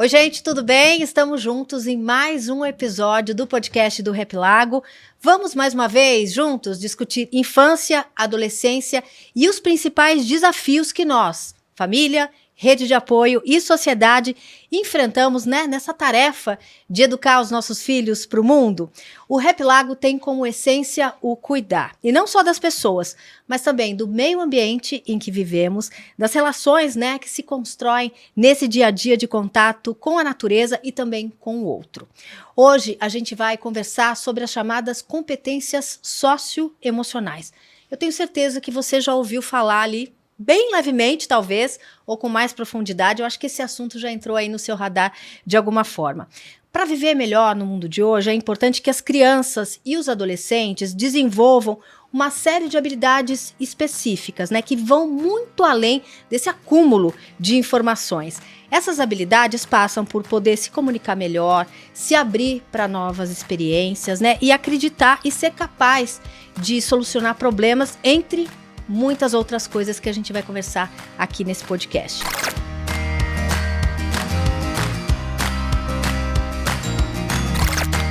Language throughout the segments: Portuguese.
Oi, gente, tudo bem? Estamos juntos em mais um episódio do podcast do Rap Lago. Vamos mais uma vez juntos discutir infância, adolescência e os principais desafios que nós, família, rede de apoio e sociedade, enfrentamos, nessa tarefa de educar os nossos filhos para o mundo. O Rap Lago tem como essência o cuidar, e não só das pessoas, mas também do meio ambiente em que vivemos, das relações, que se constroem nesse dia a dia de contato com a natureza e também com o outro. Hoje a gente vai conversar sobre as chamadas competências socioemocionais. Eu tenho certeza que você já ouviu falar ali, bem levemente, talvez, ou com mais profundidade. Eu acho que esse assunto já entrou aí no seu radar de alguma forma. Para viver melhor no mundo de hoje, é importante que as crianças e os adolescentes desenvolvam uma série de habilidades específicas, que vão muito além desse acúmulo de informações. Essas habilidades passam por poder se comunicar melhor, se abrir para novas experiências, e acreditar e ser capaz de solucionar problemas, entre muitas outras coisas que a gente vai conversar aqui nesse podcast.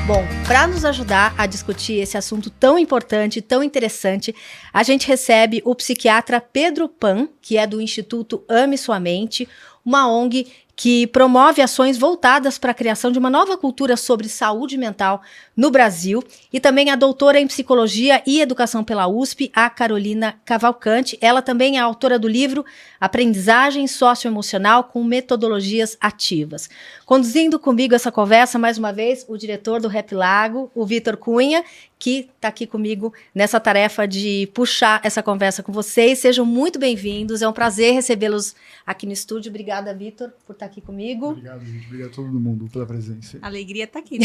Bom, para nos ajudar a discutir esse assunto tão importante, tão interessante, a gente recebe o psiquiatra Pedro Pan, que é do Instituto Ame Sua Mente, uma ONG que promove ações voltadas para a criação de uma nova cultura sobre saúde mental no Brasil, e também a doutora em Psicologia e Educação pela USP, a Carolina Cavalcante. Ela também é autora do livro Aprendizagem Socioemocional com Metodologias Ativas. Conduzindo comigo essa conversa, mais uma vez, o diretor do Rap Lago, o Vitor Cunha, que está aqui comigo nessa tarefa de puxar essa conversa com vocês. Sejam muito bem-vindos, é um prazer recebê-los aqui no estúdio. Obrigada, Vitor, por estar aqui comigo. Obrigado, gente. Obrigado a todo mundo pela presença. Alegria estar aqui.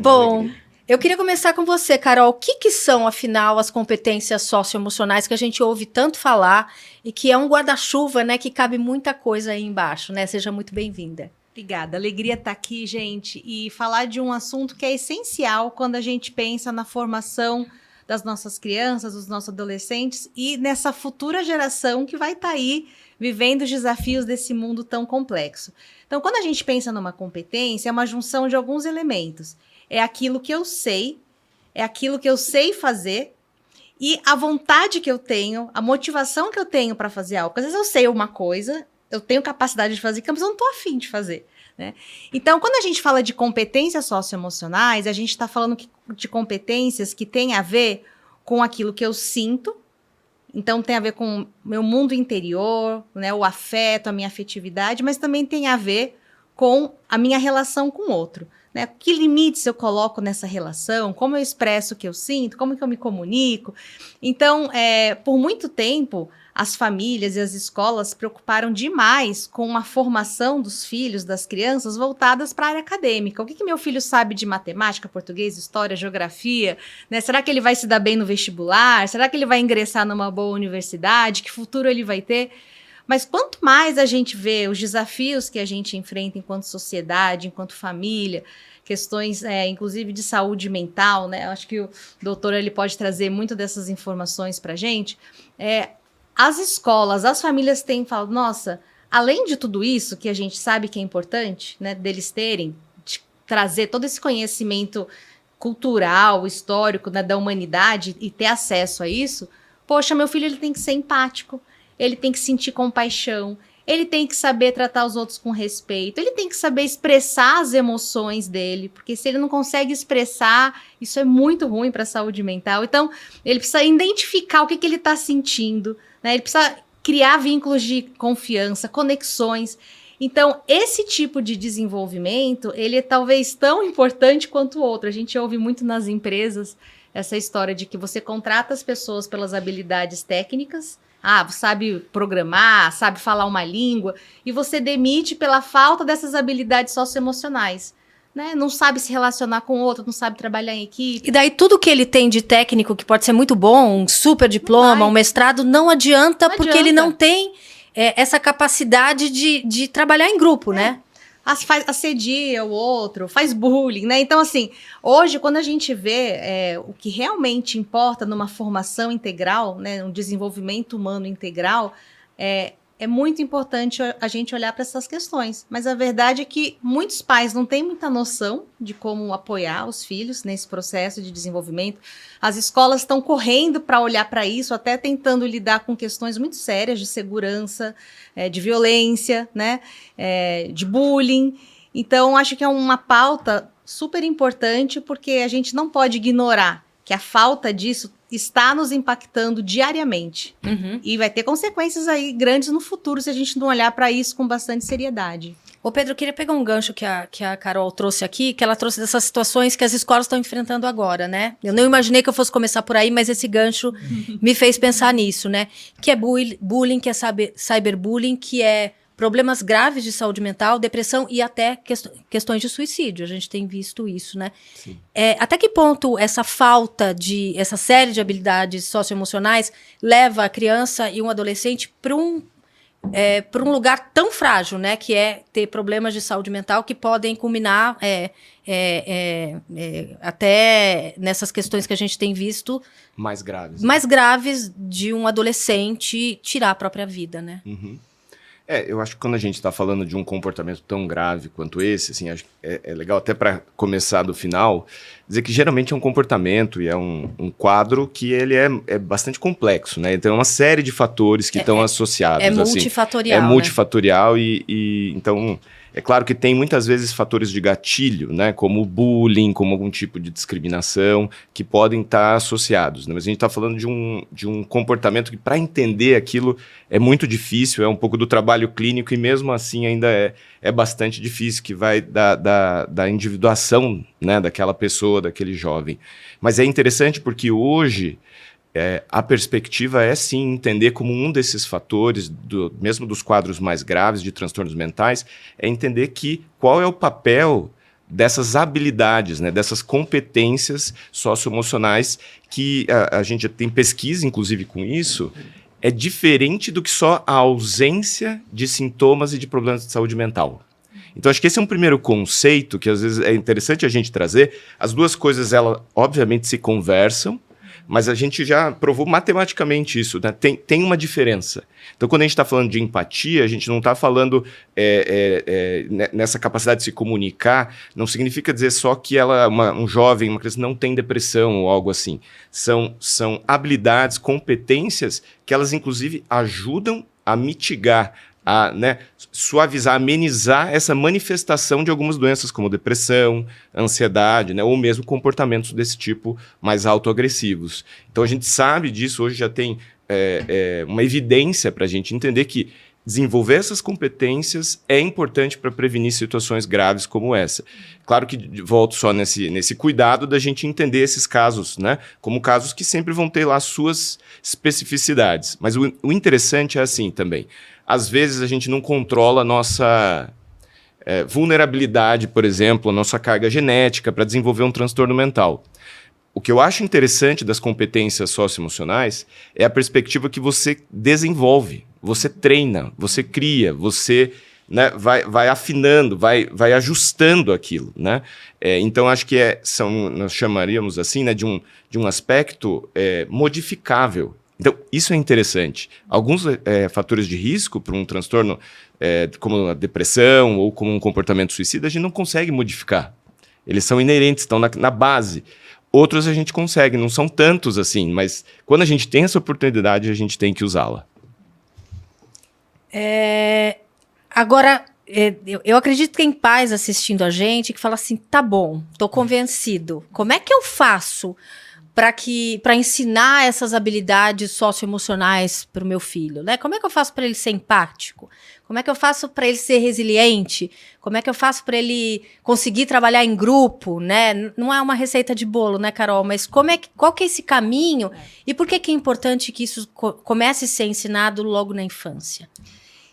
Bom, eu queria começar com você, Carol. O que são, afinal, as competências socioemocionais que a gente ouve tanto falar e que é um guarda-chuva, que cabe muita coisa aí embaixo, Seja muito bem-vinda. Obrigada, alegria estar aqui, gente, e falar de um assunto que é essencial quando a gente pensa na formação das nossas crianças, dos nossos adolescentes e nessa futura geração que vai estar aí vivendo os desafios desse mundo tão complexo. Então, quando a gente pensa numa competência, é uma junção de alguns elementos. É aquilo que eu sei fazer e a vontade que eu tenho, a motivação que eu tenho para fazer algo. Às vezes eu sei uma coisa, eu tenho capacidade de fazer, mas eu não estou afim de fazer. Então, quando a gente fala de competências socioemocionais, a gente está falando de competências que têm a ver com aquilo que eu sinto. Então, tem a ver com o meu mundo interior, o afeto, a minha afetividade, mas também tem a ver com a minha relação com o outro. Que limites eu coloco nessa relação, como eu expresso o que eu sinto, como que eu me comunico. Então, por muito tempo, as famílias e as escolas se preocuparam demais com a formação dos filhos, das crianças, voltadas para a área acadêmica. O que meu filho sabe de matemática, português, história, geografia? Será que ele vai se dar bem no vestibular? Será que ele vai ingressar numa boa universidade? Que futuro ele vai ter? Mas quanto mais a gente vê os desafios que a gente enfrenta enquanto sociedade, enquanto família, questões, inclusive, de saúde mental, Eu acho que o doutor ele pode trazer muito dessas informações para a gente. As escolas, as famílias têm falado, nossa, além de tudo isso que a gente sabe que é importante, deles terem, de trazer todo esse conhecimento cultural, histórico, da humanidade e ter acesso a isso, poxa, meu filho ele tem que ser empático, ele tem que sentir compaixão, ele tem que saber tratar os outros com respeito, ele tem que saber expressar as emoções dele, porque se ele não consegue expressar, isso é muito ruim para a saúde mental. Então, ele precisa identificar o que ele está sentindo, ele precisa criar vínculos de confiança, conexões. Então, esse tipo de desenvolvimento, ele é talvez tão importante quanto o outro. A gente ouve muito nas empresas essa história de que você contrata as pessoas pelas habilidades técnicas, sabe programar, sabe falar uma língua, e você demite pela falta dessas habilidades socioemocionais. Não sabe se relacionar com o outro, não sabe trabalhar em equipe. E daí tudo que ele tem de técnico, que pode ser muito bom, um super diploma, um mestrado, não adianta, porque ele não tem essa capacidade de trabalhar em grupo, Assedia o outro, faz bullying, Então, assim, hoje, quando a gente vê o que realmente importa numa formação integral, um desenvolvimento humano integral, é muito importante a gente olhar para essas questões. Mas a verdade é que muitos pais não têm muita noção de como apoiar os filhos nesse processo de desenvolvimento. As escolas estão correndo para olhar para isso, até tentando lidar com questões muito sérias de segurança, de violência, né, de bullying. Então, acho que é uma pauta super importante, porque a gente não pode ignorar que a falta disso está nos impactando diariamente. E vai ter consequências aí grandes no futuro se a gente não olhar para isso com bastante seriedade. Ô Pedro, eu queria pegar um gancho que a Carol trouxe aqui, que ela trouxe dessas situações que as escolas estão enfrentando agora, né? Eu não imaginei que eu fosse começar por aí, mas esse gancho me fez pensar nisso, né? Que é bullying, que é cyberbullying, que é problemas graves de saúde mental, depressão e até questões de suicídio. A gente tem visto isso, né? Até que ponto essa essa série de habilidades socioemocionais leva a criança e um adolescente para um lugar tão frágil, né? Que é ter problemas de saúde mental que podem culminar até nessas questões que a gente tem visto. Mais graves. Mais graves de um adolescente tirar a própria vida, né? Eu acho que quando a gente está falando de um comportamento tão grave quanto esse, assim, acho que é legal até para começar do final, dizer que geralmente é um comportamento e é um quadro que ele é bastante complexo, né? Então é uma série de fatores que estão associados. É multifatorial, assim, multifatorial e então... É claro que tem muitas vezes fatores de gatilho, né, como bullying, como algum tipo de discriminação, que podem estar associados, né? Mas a gente está falando de um comportamento que, para entender aquilo, é muito difícil, é um pouco do trabalho clínico e mesmo assim ainda é bastante difícil, que vai da individuação, né, daquela pessoa, daquele jovem. Mas é interessante porque hoje... a perspectiva é sim entender como um desses fatores, mesmo dos quadros mais graves de transtornos mentais, é entender qual é o papel dessas habilidades, né, dessas competências socioemocionais que a gente já tem pesquisa, inclusive, com isso, é diferente do que só a ausência de sintomas e de problemas de saúde mental. Então, acho que esse é um primeiro conceito que, às vezes, é interessante a gente trazer. As duas coisas, elas, obviamente, se conversam, mas a gente já provou matematicamente isso, né? Tem uma diferença. Então, quando a gente está falando de empatia, a gente não está falando nessa capacidade de se comunicar, não significa dizer só que um jovem, uma criança não tem depressão ou algo assim. São habilidades, competências que elas, inclusive, ajudam a mitigar, a suavizar, amenizar essa manifestação de algumas doenças como depressão, ansiedade, né, ou mesmo comportamentos desse tipo mais autoagressivos. Então a gente sabe disso, hoje já tem uma evidência para a gente entender que desenvolver essas competências é importante para prevenir situações graves como essa. Claro que volto só nesse cuidado da gente entender esses casos, né, como casos que sempre vão ter lá suas especificidades. Mas o interessante é assim também. Às vezes a gente não controla a nossa vulnerabilidade, por exemplo, a nossa carga genética para desenvolver um transtorno mental. O que eu acho interessante das competências socioemocionais é a perspectiva que você desenvolve, você treina, você cria, você, né, vai afinando, vai ajustando aquilo, né? Então acho que nós chamaríamos assim, né, de um aspecto modificável. Então, isso é interessante. Alguns fatores de risco para um transtorno, como a depressão ou como um comportamento suicida, a gente não consegue modificar. Eles são inerentes, estão na base. Outros a gente consegue, não são tantos assim, mas quando a gente tem essa oportunidade, a gente tem que usá-la. Agora, eu acredito que tem pais assistindo a gente que falam assim, tá bom, tô convencido. Como é que eu faço para ensinar essas habilidades socioemocionais para o meu filho, né? Como é que eu faço para ele ser empático? Como é que eu faço para ele ser resiliente? Como é que eu faço para ele conseguir trabalhar em grupo, né? Não é uma receita de bolo, né, Carol? Mas qual que é esse caminho? E por que é importante que isso comece a ser ensinado logo na infância?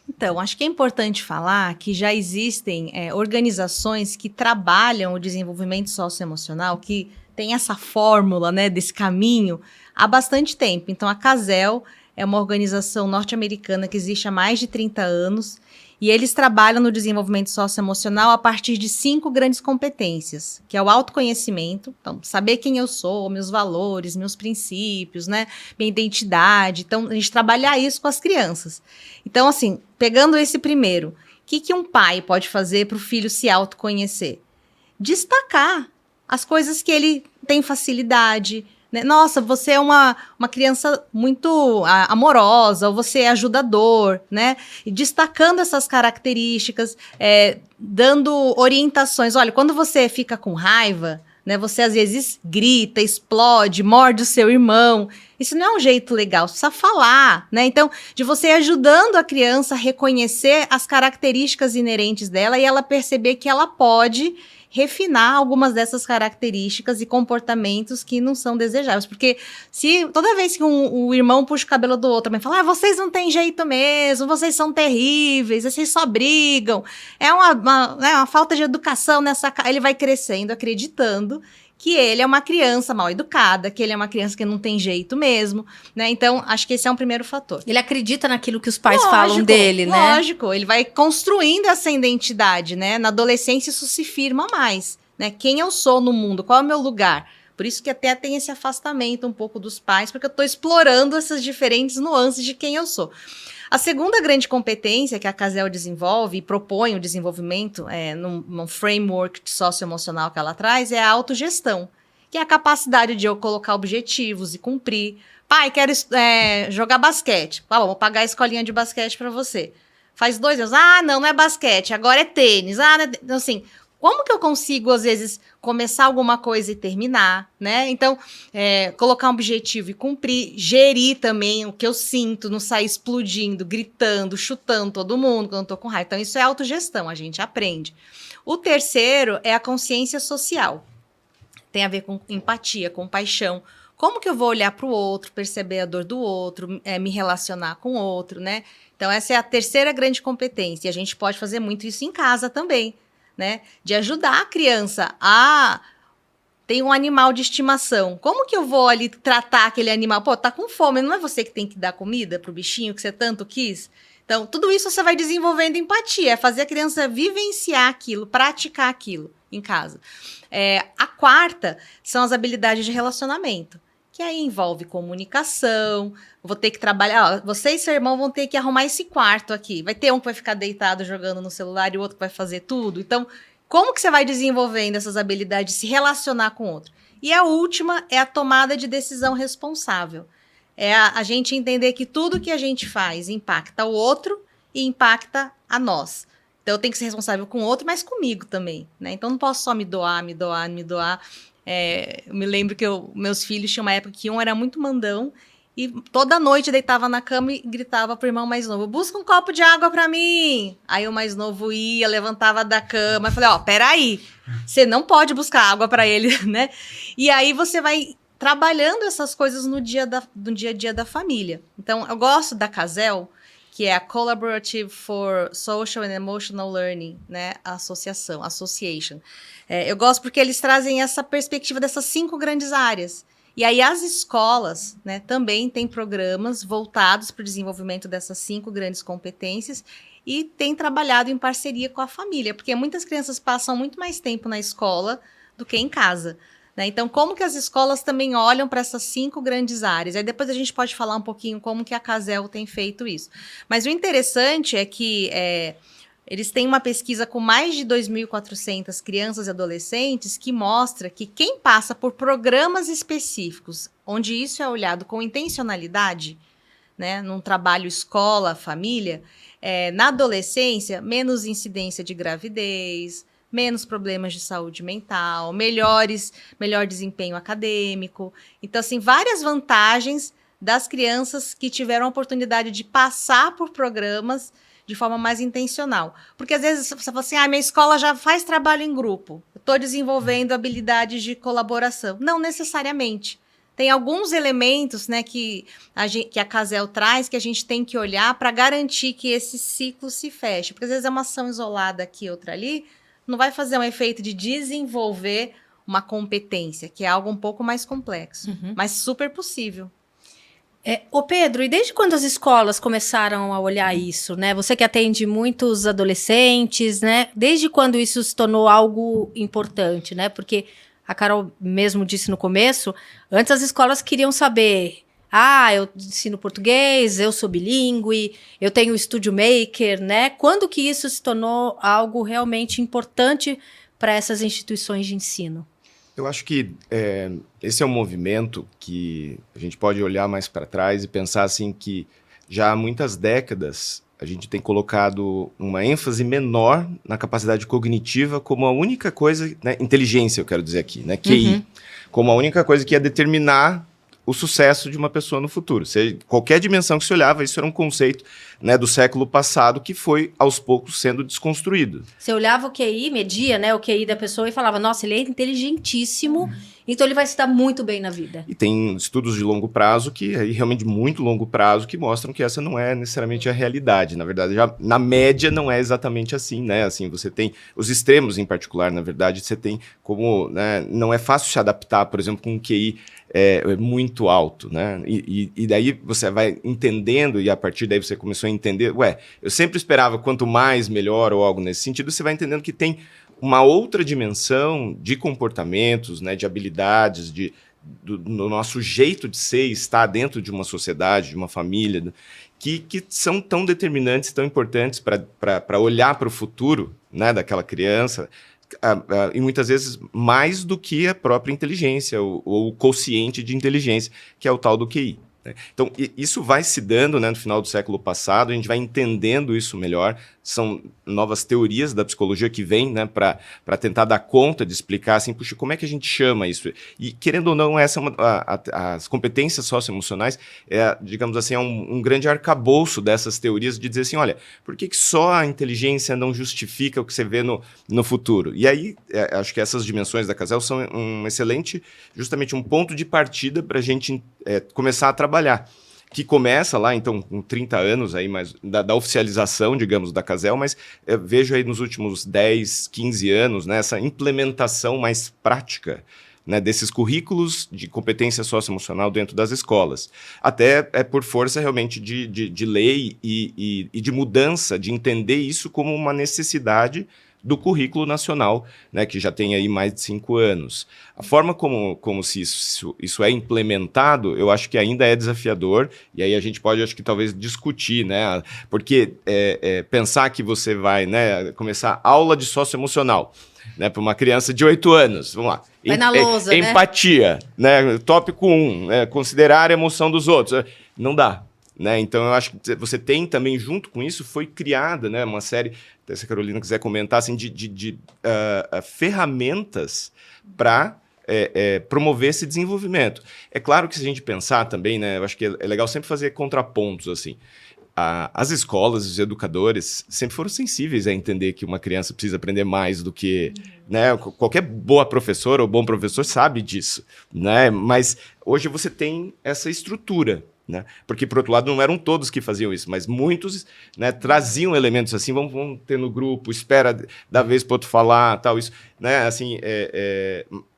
Então, acho que é importante falar que já existem organizações que trabalham o desenvolvimento socioemocional, que tem essa fórmula, né, desse caminho há bastante tempo. Então, a CASEL é uma organização norte-americana que existe há mais de 30 anos E eles trabalham no desenvolvimento socioemocional a partir de 5 grandes competências, que é o autoconhecimento, então, saber quem eu sou, meus valores, meus princípios, né, minha identidade. Então, a gente trabalhar isso com as crianças. Então, assim, pegando esse primeiro, o que um pai pode fazer para o filho se autoconhecer? Destacar as coisas que ele tem facilidade, né? Nossa, você é uma criança muito amorosa, ou você é ajudador, né? E destacando essas características, dando orientações. Olha, quando você fica com raiva, né? Você às vezes grita, explode, morde o seu irmão. Isso não é um jeito legal, você precisa falar, né? Então, de você ajudando a criança a reconhecer as características inerentes dela e ela perceber que ela pode refinar algumas dessas características e comportamentos que não são desejáveis. Porque se toda vez que um irmão puxa o cabelo do outro, também fala, vocês não têm jeito mesmo, vocês são terríveis, vocês só brigam, é uma falta de educação nessa casa. Ele vai crescendo acreditando que ele é uma criança mal educada, que ele é uma criança que não tem jeito mesmo, né? Então, acho que esse é um primeiro fator. Ele acredita naquilo que os pais falam dele, né? Lógico, ele vai construindo essa identidade, né? Na adolescência isso se firma mais, né? Quem eu sou no mundo, qual é o meu lugar? Por isso que até tem esse afastamento um pouco dos pais, porque eu estou explorando essas diferentes nuances de quem eu sou. A segunda grande competência que a Casel desenvolve e propõe o desenvolvimento num framework socioemocional que ela traz é a autogestão, que é a capacidade de eu colocar objetivos e cumprir. Pai, quero jogar basquete. Vou pagar a escolinha de basquete para você. Faz 2 anos. Não é basquete, agora é tênis. Então, assim, como que eu consigo, às vezes, começar alguma coisa e terminar, né? Então, colocar um objetivo e cumprir, gerir também o que eu sinto, não sair explodindo, gritando, chutando todo mundo quando eu tô com raiva. Então, isso é autogestão, a gente aprende. O terceiro é a consciência social. Tem a ver com empatia, compaixão. Como que eu vou olhar para o outro, perceber a dor do outro, me relacionar com o outro, né? Então, essa é a terceira grande competência. E a gente pode fazer muito isso em casa também, né? De ajudar a criança a ter um animal de estimação. Como que eu vou ali tratar aquele animal? Pô, tá com fome, não é você que tem que dar comida pro bichinho que você tanto quis? Então, tudo isso você vai desenvolvendo empatia, é fazer a criança vivenciar aquilo, praticar aquilo em casa. A quarta são as habilidades de relacionamento, que aí envolve comunicação, vou ter que trabalhar, você e seu irmão vão ter que arrumar esse quarto aqui, vai ter um que vai ficar deitado jogando no celular e o outro que vai fazer tudo, então, como que você vai desenvolvendo essas habilidades de se relacionar com o outro? E a última é a tomada de decisão responsável, é a gente entender que tudo que a gente faz impacta o outro e impacta a nós. Então, eu tenho que ser responsável com o outro, mas comigo também, né? Então, não posso só me doar. Eu me lembro que meus filhos tinham uma época que um era muito mandão e toda noite deitava na cama e gritava pro irmão mais novo, busca um copo de água pra mim. Aí o mais novo ia, levantava da cama, eu falei, peraí, você não pode buscar água pra ele, né? E aí você vai trabalhando essas coisas no dia a dia da família. Então, eu gosto da Casel, que é a Collaborative for Social and Emotional Learning, né? Association. Eu gosto porque eles trazem essa perspectiva dessas 5 grandes áreas. E aí as escolas, né, também têm programas voltados para o desenvolvimento dessas 5 grandes competências e têm trabalhado em parceria com a família, porque muitas crianças passam muito mais tempo na escola do que em casa. Então, como que as escolas também olham para essas 5 grandes áreas? Aí depois a gente pode falar um pouquinho como que a Casel tem feito isso. Mas o interessante é que eles têm uma pesquisa com mais de 2.400 crianças e adolescentes que mostra que quem passa por programas específicos, onde isso é olhado com intencionalidade, né, num trabalho escola, família, na adolescência, menos incidência de gravidez, menos problemas de saúde mental, melhor desempenho acadêmico. Então, assim, várias vantagens das crianças que tiveram a oportunidade de passar por programas de forma mais intencional. Porque, às vezes, você fala assim, minha escola já faz trabalho em grupo, eu estou desenvolvendo habilidades de colaboração. Não necessariamente. Tem alguns elementos, né, que a Casel traz que a gente tem que olhar para garantir que esse ciclo se feche. Porque, às vezes, é uma ação isolada aqui, outra ali, não vai fazer um efeito de desenvolver uma competência, que é algo um pouco mais complexo, mas super possível. Ô Pedro, e desde quando as escolas começaram a olhar isso, né? Você que atende muitos adolescentes, né? Desde quando isso se tornou algo importante, né? Porque a Carol mesmo disse no começo, antes as escolas queriam saber, eu ensino português, eu sou bilíngue, eu tenho o Studio Maker, né? Quando que isso se tornou algo realmente importante para essas instituições de ensino? Eu acho que esse é um movimento que a gente pode olhar mais para trás e pensar assim que já há muitas décadas a gente tem colocado uma ênfase menor na capacidade cognitiva como a única coisa, né, inteligência eu quero dizer aqui, né, QI, como a única coisa que ia determinar o sucesso de uma pessoa no futuro. Qualquer dimensão que se olhava, isso era um conceito, né, do século passado que foi, aos poucos, sendo desconstruído. Você olhava o QI, media, né, o QI da pessoa e falava, nossa, ele é inteligentíssimo, então ele vai se dar muito bem na vida. E tem estudos de longo prazo, realmente de muito longo prazo, que mostram que essa não é necessariamente a realidade. Na verdade, já na média não é exatamente assim, né? Assim, você tem os extremos em particular, na verdade, você tem como, né, não é fácil se adaptar, por exemplo, com um QI muito alto, né? E daí você vai entendendo, e a partir daí você começou a entender, eu sempre esperava quanto mais melhor ou algo nesse sentido, você vai entendendo que tem uma outra dimensão de comportamentos, né, de habilidades, do nosso jeito de ser, estar dentro de uma sociedade, de uma família, que são tão determinantes, tão importantes para olhar para o futuro, né, daquela criança, e muitas vezes mais do que a própria inteligência, ou o quociente de inteligência, que é o tal do QI. Então, isso vai se dando, né, no final do século passado, a gente vai entendendo isso melhor, são novas teorias da psicologia que vêm, né, para tentar dar conta de explicar, assim, puxa, como é que a gente chama isso? E, querendo ou não, as competências socioemocionais, digamos assim, é um grande arcabouço dessas teorias de dizer assim, olha, por que só a inteligência não justifica o que você vê no futuro? E aí, acho que essas dimensões da Casel são justamente um ponto de partida para a gente começar a trabalhar, que começa lá, então, com 30 anos aí, mas da oficialização, digamos, da Casel, mas vejo aí nos últimos 10, 15 anos, né, essa implementação mais prática, né, desses currículos de competência socioemocional dentro das escolas. Até por força realmente de lei e de mudança, de entender isso como uma necessidade do currículo nacional, né, que já tem aí mais de 5 anos. A forma como se isso é implementado, eu acho que ainda é desafiador, e aí a gente pode, acho que talvez, discutir, né, porque pensar que você vai, né, começar aula de socioemocional, né, para uma criança de 8 anos, vamos lá. Vai na lousa, né? Empatia, né, tópico 1, considerar a emoção dos outros, não dá. Né? Então, eu acho que você tem também, junto com isso, foi criada, né, uma série, se a Carolina quiser comentar, assim, de ferramentas para promover esse desenvolvimento. É claro que se a gente pensar também, né, eu acho que é legal sempre fazer contrapontos, assim. As escolas, os educadores sempre foram sensíveis a entender que uma criança precisa aprender mais do que... Né, qualquer boa professora ou bom professor sabe disso, né? Mas hoje você tem essa estrutura, né? Porque, por outro lado, não eram todos que faziam isso, mas muitos, né, traziam elementos assim, vamos ter no grupo, espera da vez para outro falar, tal, isso, né, assim,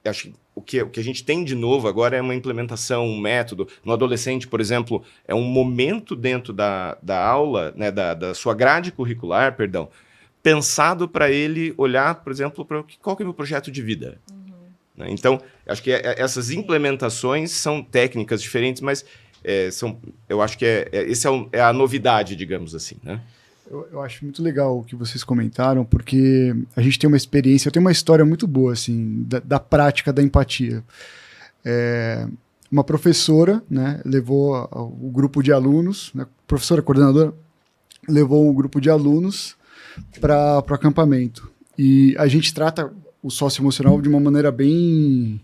acho que o que a gente tem de novo agora é uma implementação, um método. No adolescente, por exemplo, é um momento dentro da aula, né, da sua grade curricular, perdão, pensado para ele olhar, por exemplo, para qual que é o meu projeto de vida. Né? Então, acho que essas implementações são técnicas diferentes, mas eu acho que essa é a novidade, digamos assim, né? Eu acho muito legal o que vocês comentaram, porque a gente tem uma experiência, eu tenho uma história muito boa, assim, da prática da empatia. Uma professora, né, levou o grupo de alunos, né, professora coordenadora, levou um grupo de alunos para o acampamento. E a gente trata o socioemocional de uma maneira bem...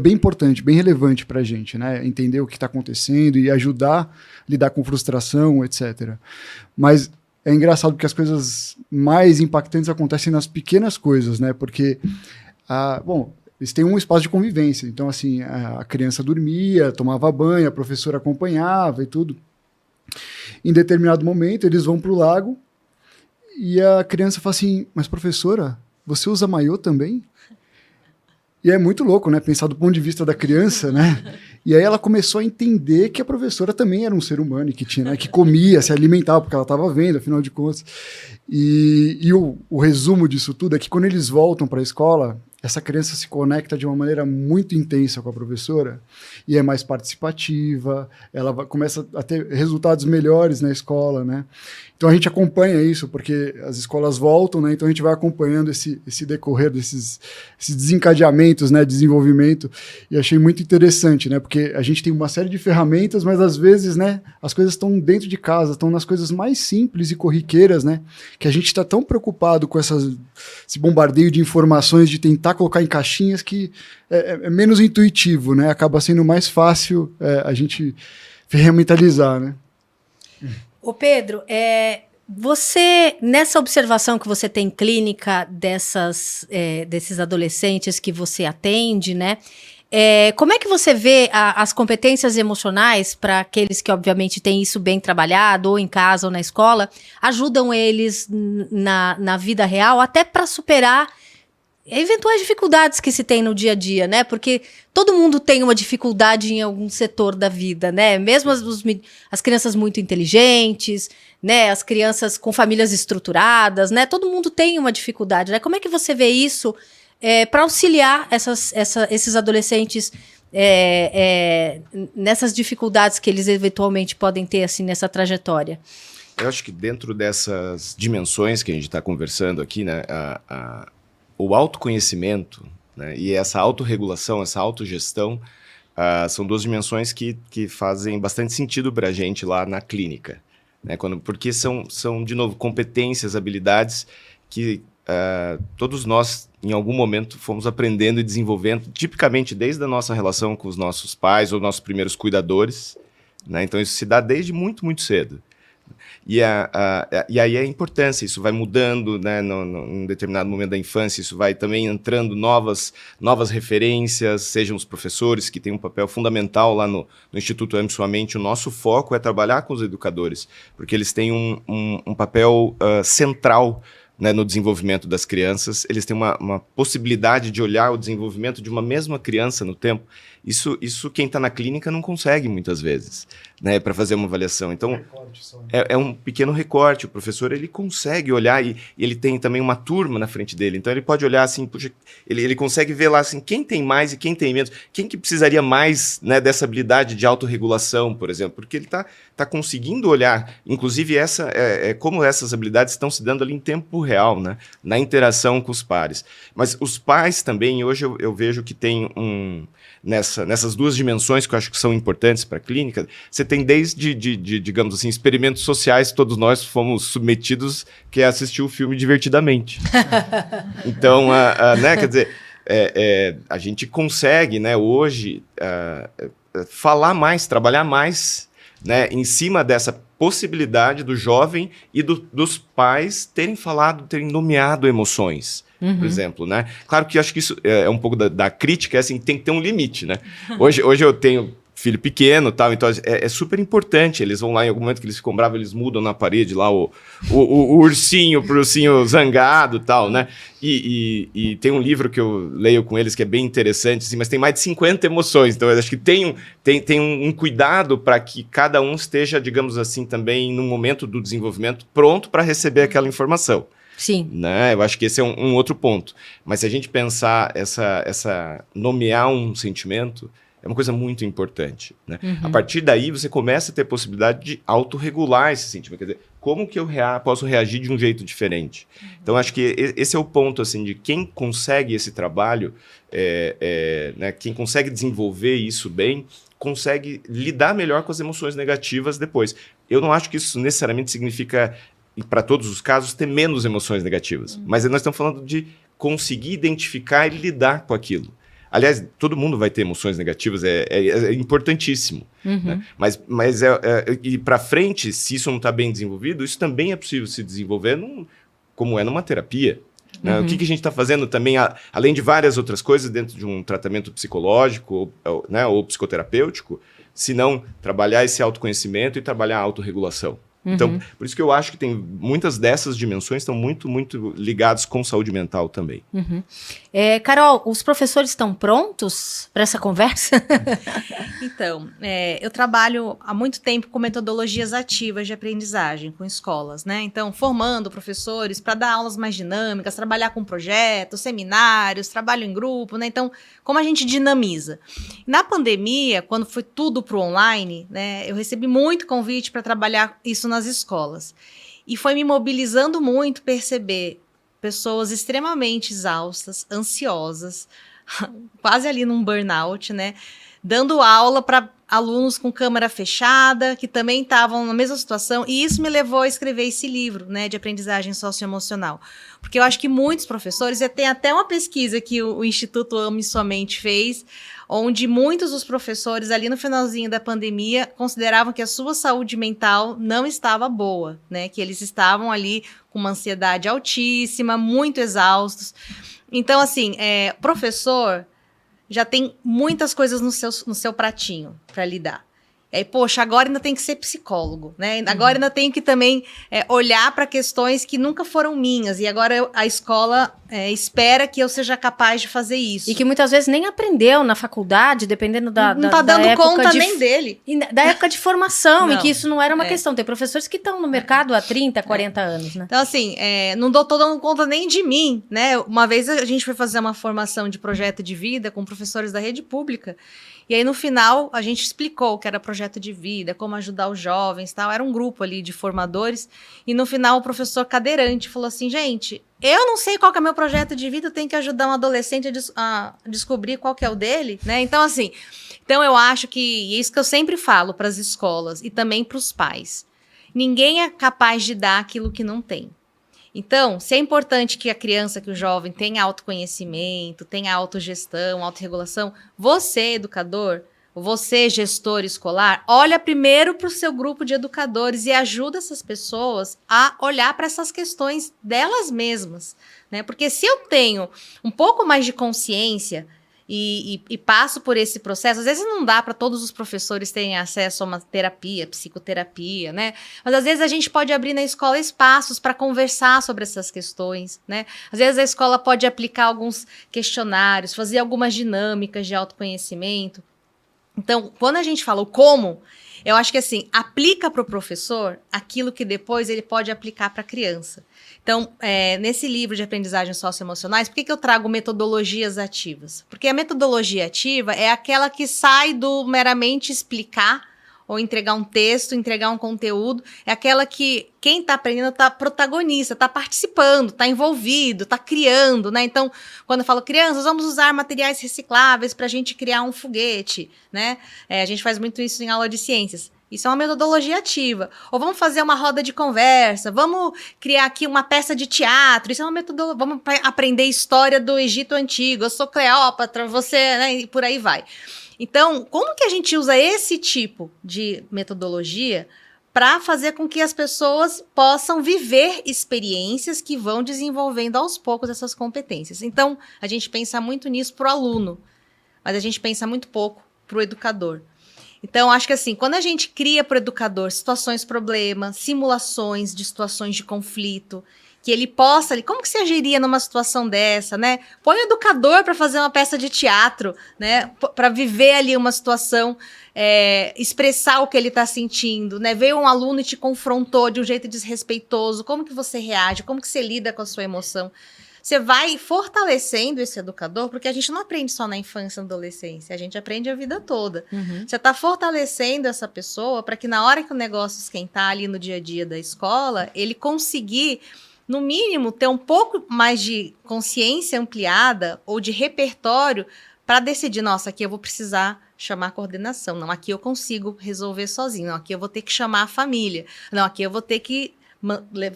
bem importante, bem relevante para a gente, né? Entender o que está acontecendo e ajudar a lidar com frustração, etc. Mas é engraçado porque as coisas mais impactantes acontecem nas pequenas coisas, né? Porque, eles têm um espaço de convivência. Então, assim, a criança dormia, tomava banho, a professora acompanhava e tudo. Em determinado momento, eles vão para o lago e a criança fala assim, mas professora, você usa maiô também? E é muito louco, né? Pensar do ponto de vista da criança, né? E aí ela começou a entender que a professora também era um ser humano e que tinha, né, que comia, se alimentava, porque ela estava vendo, afinal de contas. E o resumo disso tudo é que quando eles voltam para a escola, essa criança se conecta de uma maneira muito intensa com a professora e é mais participativa, começa a ter resultados melhores na escola, né? Então a gente acompanha isso, porque as escolas voltam, né? Então a gente vai acompanhando esse decorrer esses desencadeamentos, né? Desenvolvimento, e achei muito interessante, né? Porque a gente tem uma série de ferramentas, mas às vezes, né? As coisas estão dentro de casa, estão nas coisas mais simples e corriqueiras, né? Que a gente está tão preocupado com esse bombardeio de informações, de tentar colocar em caixinhas, que é menos intuitivo, né? Acaba sendo mais fácil a gente ferramentalizar, né? Ô Pedro, você, nessa observação que você tem clínica desses adolescentes que você atende, né? Como é que você vê as competências emocionais para aqueles que, obviamente, têm isso bem trabalhado, ou em casa ou na escola, ajudam eles na vida real, até para superar eventuais dificuldades que se tem no dia a dia, né? Porque todo mundo tem uma dificuldade em algum setor da vida, né? Mesmo as crianças muito inteligentes, né? As crianças com famílias estruturadas, né? Todo mundo tem uma dificuldade, né? Como é que você vê isso para auxiliar esses adolescentes nessas dificuldades que eles eventualmente podem ter, assim, nessa trajetória? Eu acho que dentro dessas dimensões que a gente está conversando aqui, né? O autoconhecimento, né, e essa autorregulação, essa autogestão, são duas dimensões que fazem bastante sentido para a gente lá na clínica. Né, porque são, de novo, competências, habilidades que todos nós, em algum momento, fomos aprendendo e desenvolvendo, tipicamente desde a nossa relação com os nossos pais ou nossos primeiros cuidadores. Né, então, isso se dá desde muito, muito cedo. E aí a importância, isso vai mudando, né, num determinado momento da infância, isso vai também entrando novas referências, sejam os professores, que têm um papel fundamental lá no Instituto Ame Sua Mente. O nosso foco é trabalhar com os educadores, porque eles têm um papel central, né, no desenvolvimento das crianças. Eles têm uma possibilidade de olhar o desenvolvimento de uma mesma criança no tempo. Isso quem está na clínica não consegue muitas vezes, né, para fazer uma avaliação. Então, é um pequeno recorte. O professor, ele consegue olhar e ele tem também uma turma na frente dele. Então, ele pode olhar assim, puxa, ele consegue ver lá assim, quem tem mais e quem tem menos. Quem que precisaria mais, né, dessa habilidade de autorregulação, por exemplo. Porque ele está conseguindo olhar. Inclusive, como essas habilidades estão se dando ali em tempo real, né, na interação com os pares. Mas os pais também, hoje eu vejo que tem nessas duas dimensões que eu acho que são importantes para a clínica, você tem desde, digamos assim, experimentos sociais, todos nós fomos submetidos, que é assistir o filme divertidamente. Então, né, quer dizer, a gente consegue, né, hoje falar mais, trabalhar mais, né, em cima dessa possibilidade do jovem e dos pais terem nomeado emoções. Por exemplo, né? Claro que eu acho que isso é um pouco da crítica, assim, tem que ter um limite, né? Hoje eu tenho filho pequeno, tal, então é super importante. Eles vão lá, em algum momento que eles ficam bravos, eles mudam na parede lá o ursinho pro ursinho zangado, tal, né? E tem um livro que eu leio com eles que é bem interessante, assim, mas tem mais de 50 emoções. Então eu acho que tem um cuidado para que cada um esteja, digamos assim, também no momento do desenvolvimento pronto para receber aquela informação. Sim. Né? Eu acho que esse é um outro ponto. Mas se a gente pensar nomear um sentimento, é uma coisa muito importante. Né? A partir daí, você começa a ter a possibilidade de autorregular esse sentimento. Quer dizer, como que eu posso reagir de um jeito diferente? Então, acho que esse é o ponto, assim, de quem consegue esse trabalho, né, quem consegue desenvolver isso bem, consegue lidar melhor com as emoções negativas depois. Eu não acho que isso necessariamente significa, para todos os casos, ter menos emoções negativas. Mas nós estamos falando de conseguir identificar e lidar com aquilo. Aliás, todo mundo vai ter emoções negativas, é importantíssimo. Né? Mas e para frente, se isso não está bem desenvolvido, isso também é possível se desenvolver como é numa terapia. Né? O que a gente está fazendo também, além de várias outras coisas dentro de um tratamento psicológico, né, ou psicoterapêutico, se não trabalhar esse autoconhecimento e trabalhar a autorregulação. Então, por isso que eu acho que tem muitas dessas dimensões estão muito, muito ligadas com saúde mental também. Carol, os professores estão prontos para essa conversa? Então, eu trabalho há muito tempo com metodologias ativas de aprendizagem com escolas, né? Então, formando professores para dar aulas mais dinâmicas, trabalhar com projetos, seminários, trabalho em grupo, né? Então, como a gente dinamiza? Na pandemia, quando foi tudo para o online, né? Eu recebi muito convite para trabalhar isso nas escolas. E foi me mobilizando muito perceber pessoas extremamente exaustas, ansiosas, quase ali num burnout, né? Dando aula para alunos com câmera fechada, que também estavam na mesma situação, e isso me levou a escrever esse livro, né, de aprendizagem socioemocional. Porque eu acho que muitos professores, e tem até uma pesquisa que o Instituto Ame Sua Mente fez, onde muitos dos professores, ali no finalzinho da pandemia, consideravam que a sua saúde mental não estava boa, né, que eles estavam ali com uma ansiedade altíssima, muito exaustos. Então, assim, professor já tem muitas coisas no seu pratinho para lidar. E aí, poxa, agora ainda tem que ser psicólogo, né? Agora ainda tem que também olhar para questões que nunca foram minhas. E agora a escola espera que eu seja capaz de fazer isso. E que muitas vezes nem aprendeu na faculdade, dependendo da não tá dando época conta nem dele. Da época de formação, Não, e que isso não era uma questão. Tem professores que estão no mercado há 30, 40 anos, né? Então, assim, não tô dando conta nem de mim, né? Uma vez a gente foi fazer uma formação de projeto de vida com professores da rede pública. E aí, no final, a gente explicou o que era projeto de vida, como ajudar os jovens e tal. Era um grupo ali de formadores. E no final, o professor cadeirante falou assim, gente, eu não sei qual que é o meu projeto de vida, eu tenho que ajudar um adolescente a descobrir qual que é o dele, né? Então, assim, eu acho que, e é isso que eu sempre falo para as escolas e também para os pais, ninguém é capaz de dar aquilo que não tem. Então, se é importante que a criança, que o jovem tenha autoconhecimento, tenha autogestão, autorregulação, você, educador, você, gestor escolar, olha primeiro para o seu grupo de educadores e ajuda essas pessoas a olhar para essas questões delas mesmas, né? Porque se eu tenho um pouco mais de consciência e passo por esse processo, às vezes não dá para todos os professores terem acesso a uma terapia, psicoterapia, né? Mas às vezes a gente pode abrir na escola espaços para conversar sobre essas questões, né? Às vezes a escola pode aplicar alguns questionários, fazer algumas dinâmicas de autoconhecimento. Então, quando a gente fala o como, eu acho que assim, aplica para o professor aquilo que depois ele pode aplicar para a criança. Então, nesse livro de aprendizagem socioemocionais, por que eu trago metodologias ativas? Porque a metodologia ativa é aquela que sai do meramente explicar ou entregar um texto, entregar um conteúdo. É aquela que quem está aprendendo está protagonista, está participando, está envolvido, está criando, né? Então, quando eu falo crianças, vamos usar materiais recicláveis para a gente criar um foguete, né? A gente faz muito isso em aula de ciências. Isso é uma metodologia ativa. Ou vamos fazer uma roda de conversa, vamos criar aqui uma peça de teatro. Isso é uma metodologia. Vamos aprender história do Egito Antigo. Eu sou Cleópatra, você, né? E por aí vai. Então, como que a gente usa esse tipo de metodologia para fazer com que as pessoas possam viver experiências que vão desenvolvendo aos poucos essas competências? Então, a gente pensa muito nisso para o aluno, mas a gente pensa muito pouco para o educador. Então, acho que assim, quando a gente cria para o educador situações problema, simulações de situações de conflito, que ele possa, como que você agiria numa situação dessa, né? Põe o educador para fazer uma peça de teatro, né? Para viver ali uma situação, expressar o que ele está sentindo, né? Veio um aluno e te confrontou de um jeito desrespeitoso, como que você reage, como que você lida com a sua emoção? Você vai fortalecendo esse educador, porque a gente não aprende só na infância e na adolescência, a gente aprende a vida toda. Uhum. Você está fortalecendo essa pessoa para que na hora que o negócio esquentar ali no dia a dia da escola, ele conseguir, no mínimo, ter um pouco mais de consciência ampliada ou de repertório para decidir, nossa, aqui eu vou precisar chamar a coordenação, não, aqui eu consigo resolver sozinho, não, aqui eu vou ter que chamar a família, não, aqui eu vou ter que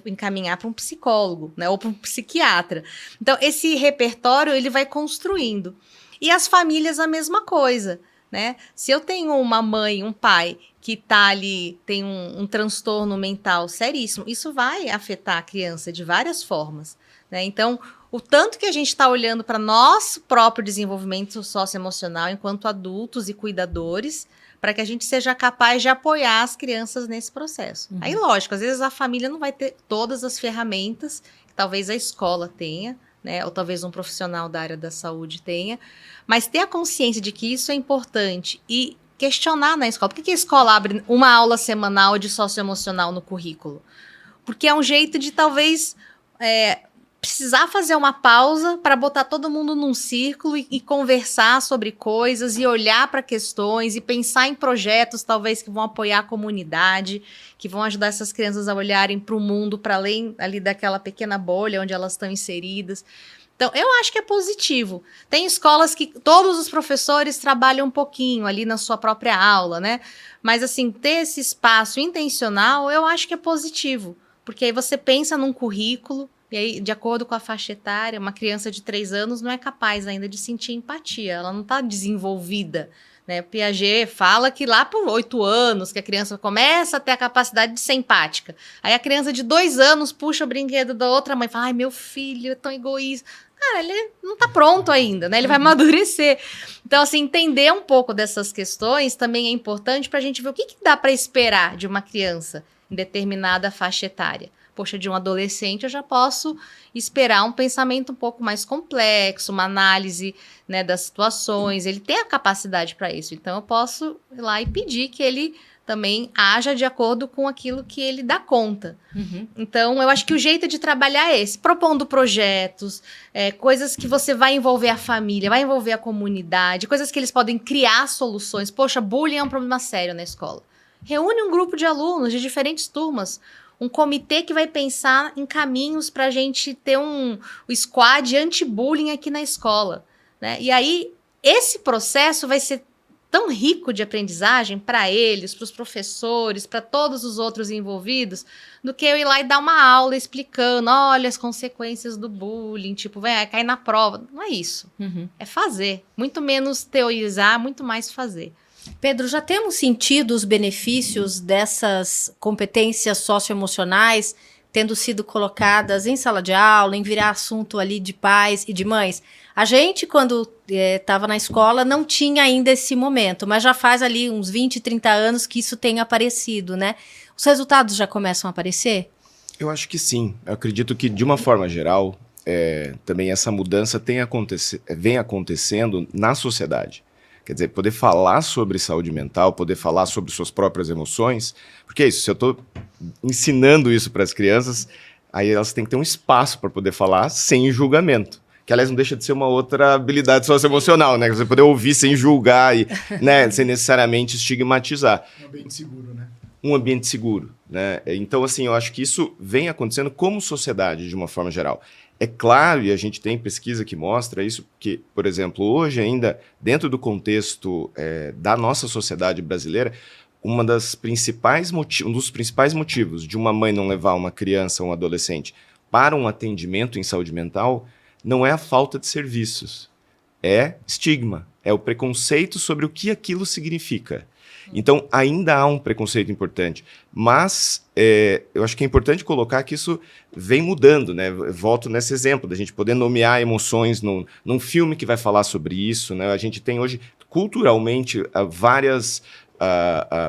encaminhar para um psicólogo, né, ou para um psiquiatra. Então, esse repertório, ele vai construindo. E as famílias, a mesma coisa, né? Se eu tenho uma mãe, um pai que tá ali, tem um transtorno mental seríssimo, isso vai afetar a criança de várias formas, né? Então, o tanto que a gente está olhando para nosso próprio desenvolvimento socioemocional enquanto adultos e cuidadores, para que a gente seja capaz de apoiar as crianças nesse processo. Aí, lógico, às vezes a família não vai ter todas as ferramentas que talvez a escola tenha, né? Ou talvez um profissional da área da saúde tenha, mas ter a consciência de que isso é importante e questionar na escola. Por que a escola abre uma aula semanal de socioemocional no currículo? Porque é um jeito de talvez precisar fazer uma pausa para botar todo mundo num círculo e conversar sobre coisas e olhar para questões e pensar em projetos talvez que vão apoiar a comunidade, que vão ajudar essas crianças a olharem para o mundo, para além ali daquela pequena bolha onde elas estão inseridas. Então, eu acho que é positivo. Tem escolas que todos os professores trabalham um pouquinho ali na sua própria aula, né? Mas, assim, ter esse espaço intencional, eu acho que é positivo. Porque aí você pensa num currículo, e aí, de acordo com a faixa etária, uma criança de 3 anos não é capaz ainda de sentir empatia. Ela não está desenvolvida, né? Piaget fala que lá por 8 anos que a criança começa a ter a capacidade de ser empática. Aí a criança de 2 anos puxa o brinquedo da outra mãe e fala, ai, meu filho é tão egoísta. Cara, ele não tá pronto ainda, né? Ele vai amadurecer. Então, assim, entender um pouco dessas questões também é importante pra gente ver o que dá pra esperar de uma criança em determinada faixa etária. Poxa, de um adolescente eu já posso esperar um pensamento um pouco mais complexo, uma análise, né, das situações. Ele tem a capacidade para isso. Então, eu posso ir lá e pedir que ele também haja de acordo com aquilo que ele dá conta. Então, eu acho que o jeito de trabalhar é esse, propondo projetos, coisas que você vai envolver a família, vai envolver a comunidade, coisas que eles podem criar soluções. Poxa, bullying é um problema sério na escola. Reúne um grupo de alunos de diferentes turmas, um comitê que vai pensar em caminhos para a gente ter o squad anti-bullying aqui na escola, né? E aí, esse processo vai ser tão rico de aprendizagem para eles, para os professores, para todos os outros envolvidos, do que eu ir lá e dar uma aula explicando, olha as consequências do bullying, tipo, vai cair na prova. Não é isso. É fazer. Muito menos teorizar, muito mais fazer. Pedro, já temos sentido os benefícios dessas competências socioemocionais tendo sido colocadas em sala de aula, em virar assunto ali de pais e de mães? A gente, quando estava na escola, não tinha ainda esse momento, mas já faz ali uns 20, 30 anos que isso tem aparecido, né? Os resultados já começam a aparecer? Eu acho que sim. Eu acredito que, de uma forma geral, também essa mudança vem acontecendo na sociedade. Quer dizer, poder falar sobre saúde mental, poder falar sobre suas próprias emoções, porque é isso, se eu estou ensinando isso para as crianças, aí elas têm que ter um espaço para poder falar sem julgamento. Que, aliás, não deixa de ser uma outra habilidade socioemocional, né? Você poder ouvir sem julgar e, né, sem necessariamente estigmatizar. Um ambiente seguro, né? Um ambiente seguro, né? Então, assim, eu acho que isso vem acontecendo como sociedade, de uma forma geral. É claro, e a gente tem pesquisa que mostra isso, que, por exemplo, hoje ainda, dentro do contexto da nossa sociedade brasileira, um dos principais motivos de uma mãe não levar uma criança ou um adolescente para um atendimento em saúde mental não é a falta de serviços, é estigma, é o preconceito sobre o que aquilo significa. Então, ainda há um preconceito importante, mas eu acho que é importante colocar que isso vem mudando, né? Volto nesse exemplo, da gente poder nomear emoções num filme que vai falar sobre isso, né? A gente tem hoje, culturalmente, várias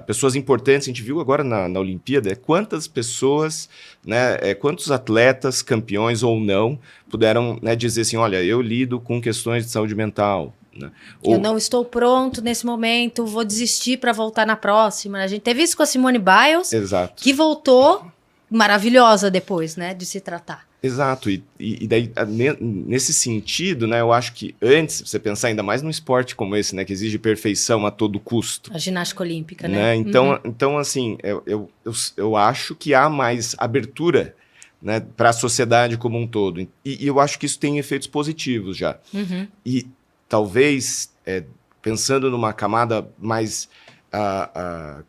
pessoas importantes. A gente viu agora na Olimpíada quantas pessoas, né, quantos atletas, campeões ou não, puderam, né, dizer assim, olha, eu lido com questões de saúde mental. Né? Eu não estou pronto nesse momento, vou desistir para voltar na próxima. A gente teve isso com a Simone Biles, exato, que voltou maravilhosa depois, né, de se tratar. Exato, e daí, nesse sentido, né, eu acho que antes, você pensar ainda mais num esporte como esse, né, que exige perfeição a todo custo. A ginástica olímpica, né? Então, assim, eu acho que há mais abertura, né, para a sociedade como um todo. E eu acho que isso tem efeitos positivos já. E talvez, pensando numa camada mais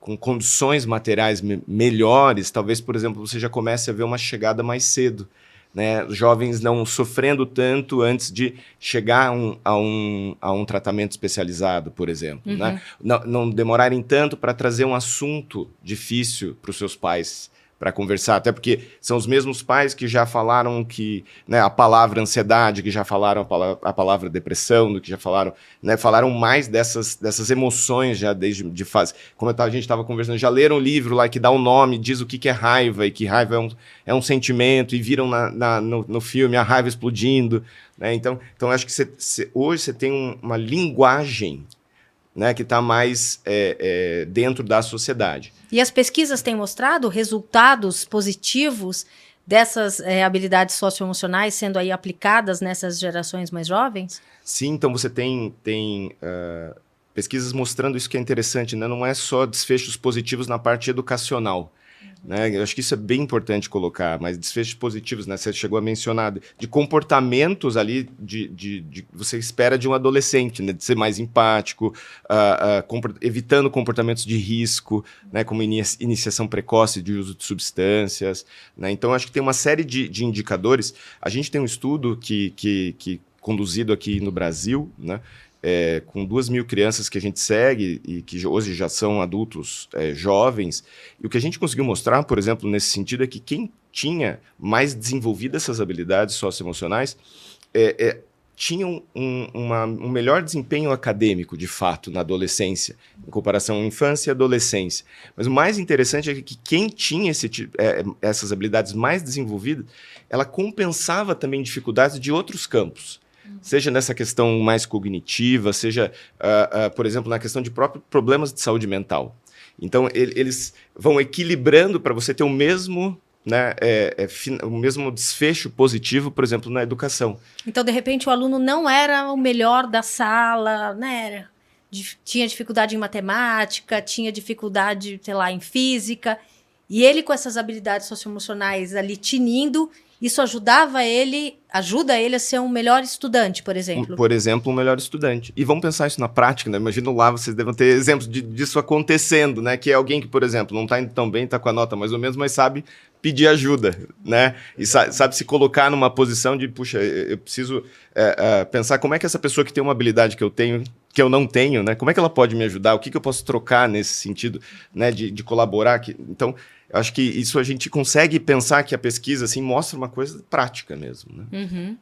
com condições materiais melhores, talvez, por exemplo, você já comece a ver uma chegada mais cedo, né? Jovens não sofrendo tanto antes de chegar a um tratamento especializado, por exemplo. Né? Não demorarem tanto para trazer um assunto difícil para os seus pais, para conversar, até porque são os mesmos pais que já falaram que, né, a palavra ansiedade, que já falaram a palavra depressão, do que já falaram, né, falaram mais dessas emoções já desde de fase. Como a gente estava conversando, já leram um livro lá que dá um nome, diz o que é raiva, e que raiva é um sentimento, e viram no filme a raiva explodindo, né? Então acho que hoje você tem uma linguagem, né, que está mais dentro da sociedade. E as pesquisas têm mostrado resultados positivos dessas habilidades socioemocionais sendo aí aplicadas nessas gerações mais jovens? Sim, então você tem pesquisas mostrando isso que é interessante, né? Não é só desfechos positivos na parte educacional. Né? Eu acho que isso é bem importante colocar, mas desfechos positivos, né? Você chegou a mencionar, de comportamentos ali, você espera de um adolescente, né? De ser mais empático, evitando comportamentos de risco, né? Como iniciação precoce de uso de substâncias, né? Então, acho que tem uma série de indicadores. A gente tem um estudo que conduzido aqui no Brasil, né? Com 2.000 crianças que a gente segue e que hoje já são adultos jovens. E o que a gente conseguiu mostrar, por exemplo, nesse sentido, é que quem tinha mais desenvolvidas essas habilidades socioemocionais tinha um melhor desempenho acadêmico, de fato, na adolescência, em comparação à infância e adolescência. Mas o mais interessante é que quem tinha essas habilidades mais desenvolvidas, ela compensava também dificuldades de outros campos. Seja nessa questão mais cognitiva, seja, por exemplo, na questão de próprios problemas de saúde mental. Então, eles vão equilibrando para você ter o mesmo, né, o mesmo desfecho positivo, por exemplo, na educação. Então, de repente, o aluno não era o melhor da sala, né? Tinha dificuldade em matemática, tinha dificuldade, sei lá, em física, e ele com essas habilidades socioemocionais ali tinindo, isso ajuda ele a ser um melhor estudante, por exemplo. Por exemplo, um melhor estudante. E vamos pensar isso na prática, né? Imagino lá, vocês devem ter exemplos disso acontecendo, né? Que é alguém que, por exemplo, não está indo tão bem, está com a nota mais ou menos, mas sabe pedir ajuda, né? E sabe se colocar numa posição de, puxa, eu preciso pensar como é que essa pessoa que tem uma habilidade que eu não tenho, né? Como é que ela pode me ajudar? O que eu posso trocar nesse sentido, né? De colaborar? Então, eu acho que isso a gente consegue pensar que a pesquisa assim, mostra uma coisa prática mesmo, né? Uhum.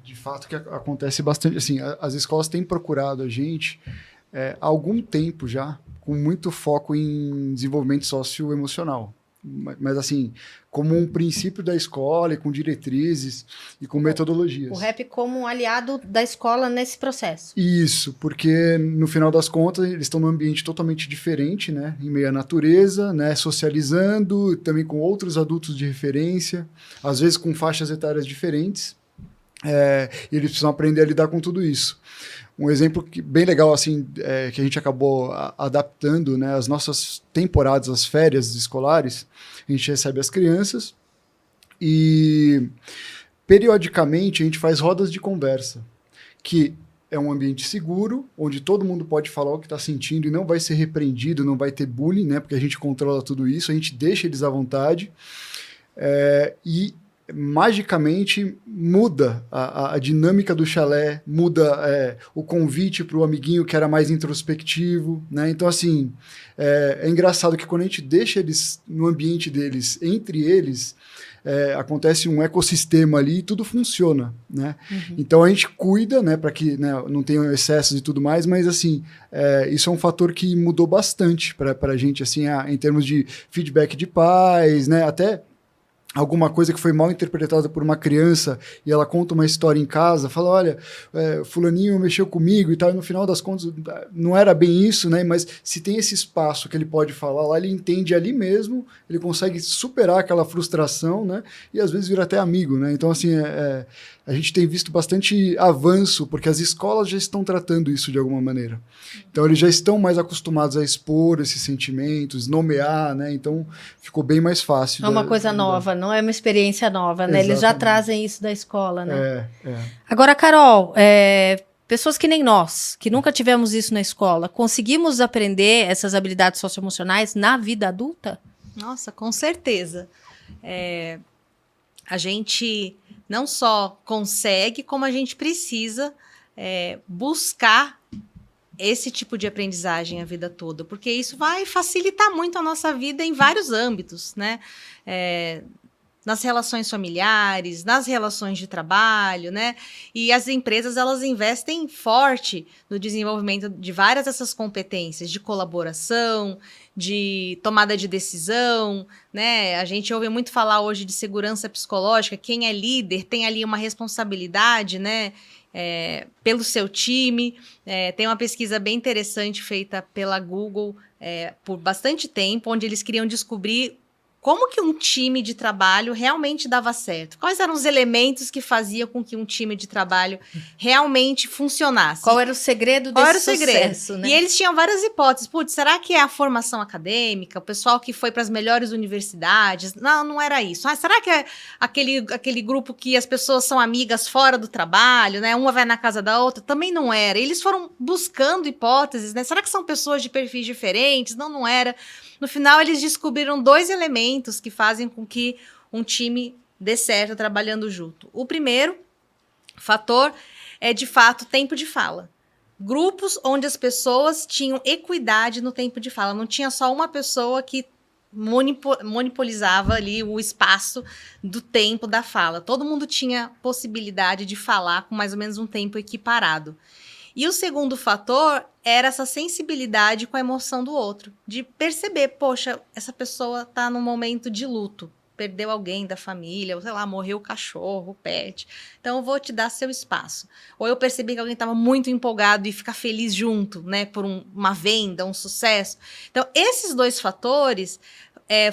De fato que acontece bastante, assim, as escolas têm procurado a gente há algum tempo já, com muito foco em desenvolvimento socioemocional. Mas assim, como um princípio da escola, e com diretrizes e com metodologias. O REP como um aliado da escola nesse processo. Isso, porque no final das contas eles estão num ambiente totalmente diferente, né? Em meio à natureza, né? Socializando, também com outros adultos de referência, às vezes com faixas etárias diferentes. E eles precisam aprender a lidar com tudo isso. Um exemplo bem legal, assim, que a gente acabou adaptando, né, as nossas temporadas, as férias escolares, a gente recebe as crianças e, periodicamente, a gente faz rodas de conversa, que é um ambiente seguro, onde todo mundo pode falar o que está sentindo e não vai ser repreendido, não vai ter bullying, né, porque a gente controla tudo isso, a gente deixa eles à vontade, e magicamente muda a dinâmica do chalé, muda o convite para o amiguinho que era mais introspectivo, né? Então, assim, é engraçado que quando a gente deixa eles no ambiente deles, entre eles, acontece um ecossistema ali e tudo funciona, né? Uhum. Então a gente cuida, né, para que, né, não tenham excessos e tudo mais, mas assim, isso é um fator que mudou bastante para a gente, assim, em termos de feedback de pais, né, até alguma coisa que foi mal interpretada por uma criança e ela conta uma história em casa, fala, olha, fulaninho mexeu comigo e tal, e no final das contas não era bem isso, né? Mas se tem esse espaço que ele pode falar lá, ele entende ali mesmo, ele consegue superar aquela frustração, né? E às vezes vira até amigo, né? Então, assim, a gente tem visto bastante avanço, porque as escolas já estão tratando isso de alguma maneira. Então, eles já estão mais acostumados a expor esses sentimentos, nomear, né? Então, ficou bem mais fácil. É uma coisa nova, não é uma experiência nova, né? Exatamente. Eles já trazem isso da escola, né? É. Agora, Carol, pessoas que nem nós, que nunca tivemos isso na escola, conseguimos aprender essas habilidades socioemocionais na vida adulta? Nossa, com certeza. A gente não só consegue, como a gente precisa buscar esse tipo de aprendizagem a vida toda, porque isso vai facilitar muito a nossa vida em vários âmbitos, né? Nas relações familiares, nas relações de trabalho, né? E as empresas, elas investem forte no desenvolvimento de várias dessas competências, de colaboração, de tomada de decisão, né? A gente ouve muito falar hoje de segurança psicológica. Quem é líder tem ali uma responsabilidade, né? Pelo seu time. Tem uma pesquisa bem interessante feita pela Google por bastante tempo, onde eles queriam descobrir como que um time de trabalho realmente dava certo. Quais eram os elementos que faziam com que um time de trabalho realmente funcionasse? Qual era o segredo desse sucesso, né? E eles tinham várias hipóteses. Putz, será que é a formação acadêmica? O pessoal que foi para as melhores universidades? Não, não era isso. Será que é aquele grupo que as pessoas são amigas fora do trabalho, né? Uma vai na casa da outra? Também não era. Eles foram buscando hipóteses, né? Será que são pessoas de perfis diferentes? Não, não era. No final, eles descobriram 2 elementos que fazem com que um time dê certo trabalhando junto. O primeiro fator é, de fato, tempo de fala. Grupos onde as pessoas tinham equidade no tempo de fala. Não tinha só uma pessoa que monopolizava ali o espaço do tempo da fala. Todo mundo tinha possibilidade de falar com mais ou menos um tempo equiparado. E o segundo fator era essa sensibilidade com a emoção do outro. De perceber, poxa, essa pessoa está num momento de luto. Perdeu alguém da família, ou sei lá, morreu o cachorro, o pet. Então, eu vou te dar seu espaço. Ou eu percebi que alguém estava muito empolgado e ficar feliz junto, né? Por uma venda, um sucesso. Então, esses 2 fatores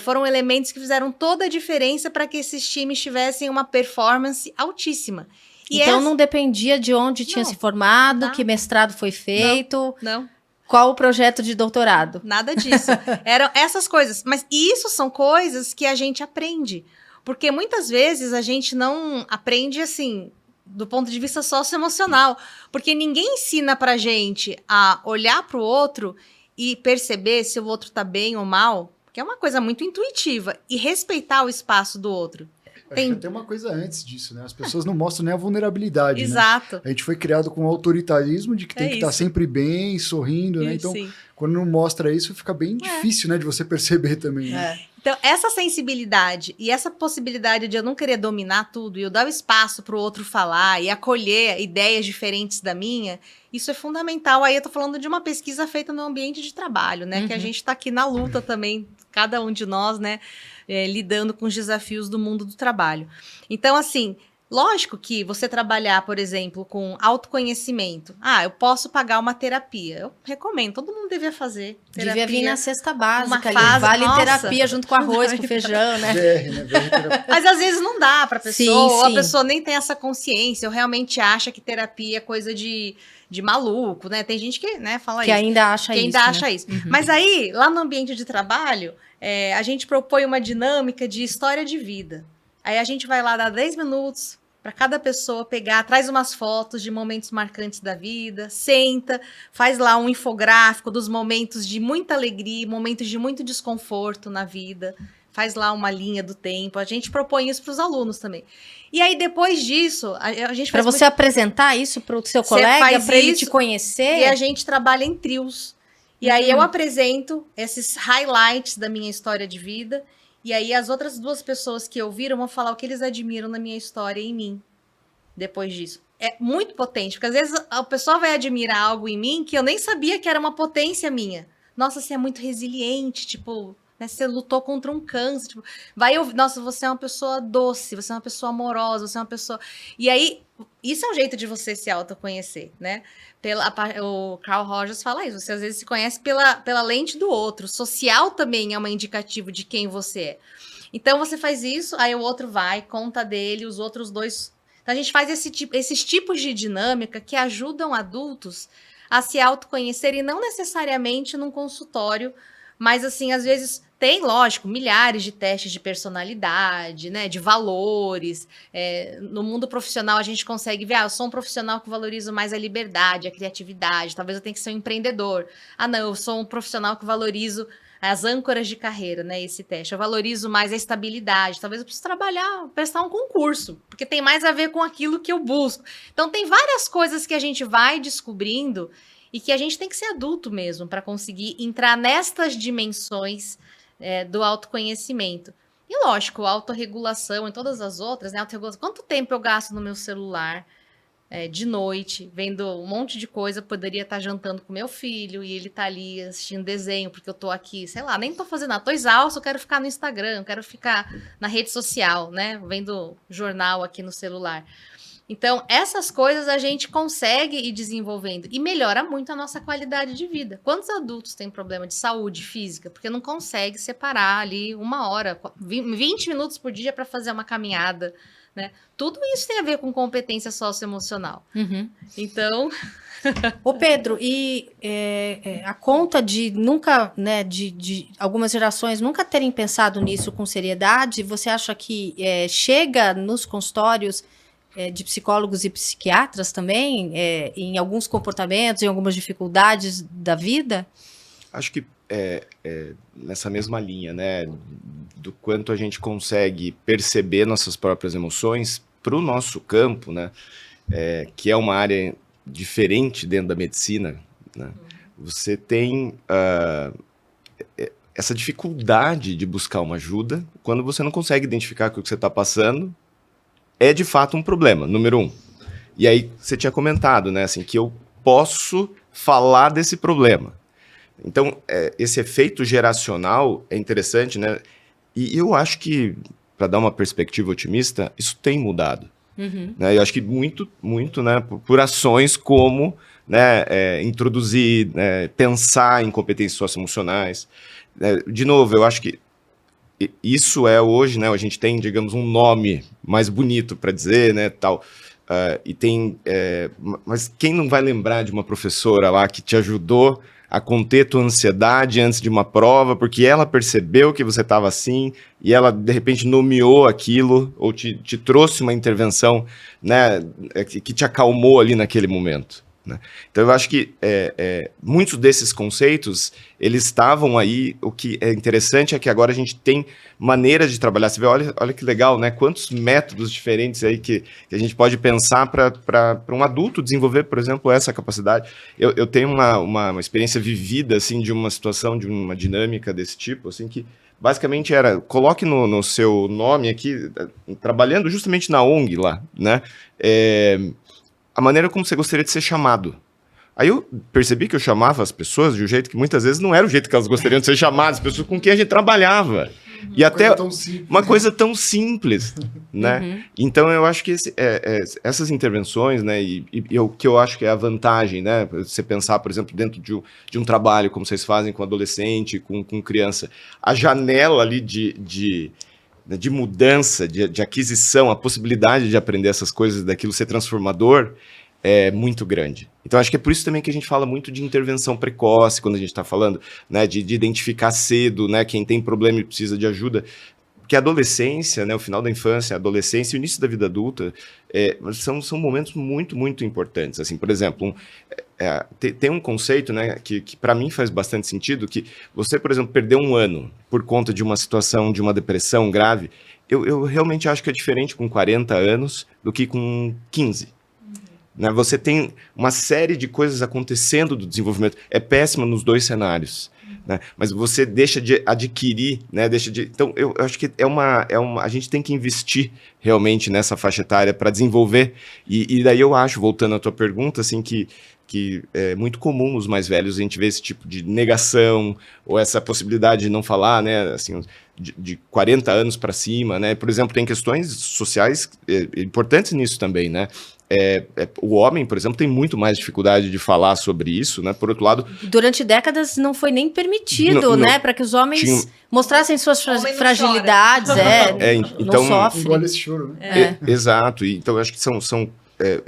foram elementos que fizeram toda a diferença para que esses times tivessem uma performance altíssima. Então não dependia de onde tinha se formado, que mestrado foi feito, não. Qual o projeto de doutorado. Nada disso. Eram essas coisas. Mas isso são coisas que a gente aprende. Porque muitas vezes a gente não aprende assim, do ponto de vista socioemocional. Porque ninguém ensina pra gente a olhar pro outro e perceber se o outro tá bem ou mal. Que é uma coisa muito intuitiva. E respeitar o espaço do outro. Acho que tem uma coisa antes disso, né? As pessoas não mostram nem a vulnerabilidade, Exato. Né? A gente foi criado com um autoritarismo de que tem que estar sempre bem, sorrindo, né? Então, quando não mostra isso, fica bem difícil, né? De você perceber também. Né? Então, essa sensibilidade e essa possibilidade de eu não querer dominar tudo e eu dar o espaço para o outro falar e acolher ideias diferentes da minha, isso é fundamental. Aí eu tô falando de uma pesquisa feita no ambiente de trabalho, né? Que a gente está aqui na luta também, cada um de nós, né? Lidando com os desafios do mundo do trabalho. Então, assim, lógico que você trabalhar, por exemplo, com autoconhecimento. Eu posso pagar uma terapia. Eu recomendo, todo mundo devia fazer terapia. Devia vir na cesta básica, fase, vale terapia junto com arroz, com feijão, né? Mas às vezes não dá pra pessoa, ou a pessoa nem tem essa consciência, ou realmente acha que terapia é coisa de maluco, né? Tem gente que, né, fala que isso. Ainda acha que isso. Ainda acha isso. Mas aí, lá no ambiente de trabalho, a gente propõe uma dinâmica de história de vida. Aí a gente vai lá dar 10 minutos para cada pessoa pegar, traz umas fotos de momentos marcantes da vida, senta, faz lá um infográfico dos momentos de muita alegria, momentos de muito desconforto na vida, faz lá uma linha do tempo. A gente propõe isso para os alunos também. E aí, depois disso, a gente faz... Para você apresentar isso para o seu colega, para ele te conhecer? E a gente trabalha em trios. E aí eu apresento esses highlights da minha história de vida. E aí as outras 2 pessoas que ouviram vão falar o que eles admiram na minha história e em mim. Depois disso. É muito potente, porque às vezes a pessoa vai admirar algo em mim que eu nem sabia que era uma potência minha. Nossa, você é muito resiliente, tipo... Né, você lutou contra um câncer. Tipo, nossa, você é uma pessoa doce, você é uma pessoa amorosa, você é uma pessoa... E aí, isso é um jeito de você se autoconhecer, né? O Carl Rogers fala isso, você às vezes se conhece pela lente do outro. Social também é um indicativo de quem você é. Então, você faz isso, aí o outro vai, conta dele, os outros 2... Então, a gente faz esses tipos de dinâmica que ajudam adultos a se autoconhecerem, não necessariamente num consultório, mas, assim, às vezes... Tem, lógico, milhares de testes de personalidade, né, de valores. No mundo profissional, a gente consegue ver, eu sou um profissional que valorizo mais a liberdade, a criatividade, talvez eu tenha que ser um empreendedor. Não, eu sou um profissional que valorizo as âncoras de carreira, né, esse teste. Eu valorizo mais a estabilidade, talvez eu preciso prestar um concurso, porque tem mais a ver com aquilo que eu busco. Então, tem várias coisas que a gente vai descobrindo e que a gente tem que ser adulto mesmo para conseguir entrar nestas dimensões do autoconhecimento. E lógico, autorregulação e todas as outras, né? Autorregulação. Quanto tempo eu gasto no meu celular de noite, vendo um monte de coisa, poderia estar jantando com meu filho e ele tá ali assistindo desenho, porque eu tô aqui, sei lá, nem tô fazendo nada, tô exausto, eu quero ficar no Instagram, eu quero ficar na rede social, né? Vendo jornal aqui no celular. Então, essas coisas a gente consegue ir desenvolvendo e melhora muito a nossa qualidade de vida. Quantos adultos têm problema de saúde física? Porque não consegue separar ali 1 hora, 20 minutos por dia para fazer uma caminhada, né? Tudo isso tem a ver com competência socioemocional. Então... Ô Pedro, e a conta de nunca, né, de algumas gerações nunca terem pensado nisso com seriedade, você acha que chega nos consultórios de psicólogos e psiquiatras também, em alguns comportamentos, em algumas dificuldades da vida? Acho que nessa mesma linha, né, do quanto a gente consegue perceber nossas próprias emoções para o nosso campo, né, que é uma área diferente dentro da medicina, né, você tem essa dificuldade de buscar uma ajuda quando você não consegue identificar que o que você está passando é de fato um problema, número 1. E aí você tinha comentado, né, assim, que eu posso falar desse problema. Então, esse efeito geracional é interessante, né? E eu acho que, para dar uma perspectiva otimista, isso tem mudado. Né? Eu acho que muito, né, por ações como, né, introduzir, pensar em competências socioemocionais. De novo, eu acho que isso hoje, né, a gente tem, digamos, um nome mais bonito para dizer, né, tal. E tem, mas quem não vai lembrar de uma professora lá que te ajudou a conter tua ansiedade antes de uma prova, porque ela percebeu que você estava assim, e ela, de repente, nomeou aquilo, ou te trouxe uma intervenção, né, que te acalmou ali naquele momento. Né? Então, eu acho que muitos desses conceitos, eles estavam aí. O que é interessante é que agora a gente tem maneiras de trabalhar. Você vê, olha que legal, né? Quantos métodos diferentes aí que a gente pode pensar para um adulto desenvolver, por exemplo, essa capacidade. Eu tenho uma experiência vivida, assim, de uma situação, de uma dinâmica desse tipo, assim, que basicamente era, coloque no seu nome aqui, trabalhando justamente na ONG lá, né? A maneira como você gostaria de ser chamado. Aí eu percebi que eu chamava as pessoas de um jeito que muitas vezes não era o jeito que elas gostariam de ser chamadas, as pessoas com quem a gente trabalhava. E até uma coisa tão simples, né? Então eu acho que essas intervenções, né, e o que eu acho que é a vantagem, né, você pensar, por exemplo, dentro de um trabalho como vocês fazem com adolescente, com criança, a janela ali de mudança, de aquisição, a possibilidade de aprender essas coisas, daquilo ser transformador, é muito grande. Então, acho que é por isso também que a gente fala muito de intervenção precoce, quando a gente está falando, né, de identificar cedo, né, quem tem problema e precisa de ajuda. Porque a adolescência, né, o final da infância, a adolescência e o início da vida adulta são momentos muito, muito importantes. Assim, por exemplo, tem um conceito, né, que para mim faz bastante sentido, que você, por exemplo, perder um ano por conta de uma situação, de uma depressão grave, eu realmente acho que é diferente com 40 anos do que com 15. Né? Você tem uma série de coisas acontecendo do desenvolvimento. É péssima nos dois cenários. Né? Mas você deixa de adquirir, né? Então, eu acho que a gente tem que investir realmente nessa faixa etária para desenvolver. E daí eu acho, voltando à tua pergunta, assim, que é muito comum nos mais velhos a gente ver esse tipo de negação ou essa possibilidade de não falar, né, assim, de 40 anos para cima, né? Por exemplo, tem questões sociais importantes nisso também, né? O homem, por exemplo, tem muito mais dificuldade de falar sobre isso, né? Por outro lado... Durante décadas não foi nem permitido, né? Para que os homens mostrassem suas fragilidades, então, não sofrem. Igual esse choro, né? Exato. Então, eu acho que são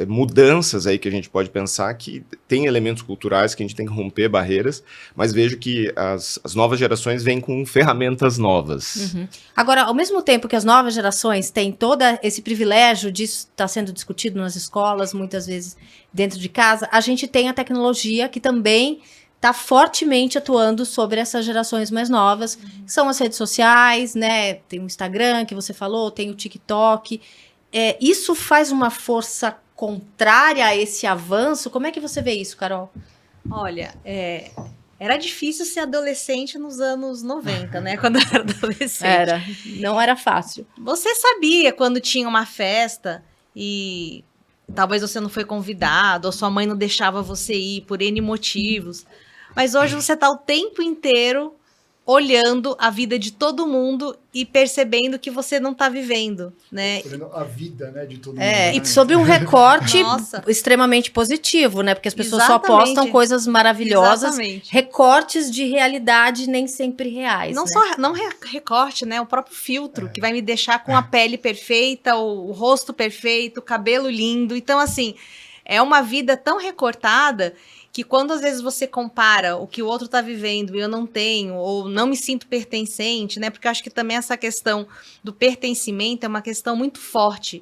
mudanças aí que a gente pode pensar que tem elementos culturais que a gente tem que romper barreiras, mas vejo que as novas gerações vêm com ferramentas novas. Agora, ao mesmo tempo que as novas gerações têm todo esse privilégio disso estar sendo discutido nas escolas, muitas vezes dentro de casa, a gente tem a tecnologia que também está fortemente atuando sobre essas gerações mais novas, que são as redes sociais, né? Tem o Instagram, que você falou, tem o TikTok. Isso faz uma força contrária a esse avanço? Como é que você vê isso, Carol? Olha, era difícil ser adolescente nos anos 90, né? Quando eu era adolescente. Não era fácil. Você sabia quando tinha uma festa e talvez você não foi convidado, ou sua mãe não deixava você ir por N motivos. Mas hoje você tá o tempo inteiro olhando a vida de todo mundo e percebendo que você não tá vivendo, né? Olhando a vida, né, de todo mundo. E Né? sob um recorte Nossa. extremamente positivo, né? Porque as pessoas só Exatamente. postam coisas maravilhosas, Exatamente. recortes de realidade nem sempre reais. Não né? só não recorte, né? O próprio filtro que vai me deixar com a pele perfeita, o rosto perfeito, o cabelo lindo. Então, assim, é uma vida tão recortada que quando às vezes você compara o que o outro tá vivendo e eu não tenho, ou não me sinto pertencente, né? Porque eu acho que também essa questão do pertencimento é uma questão muito forte.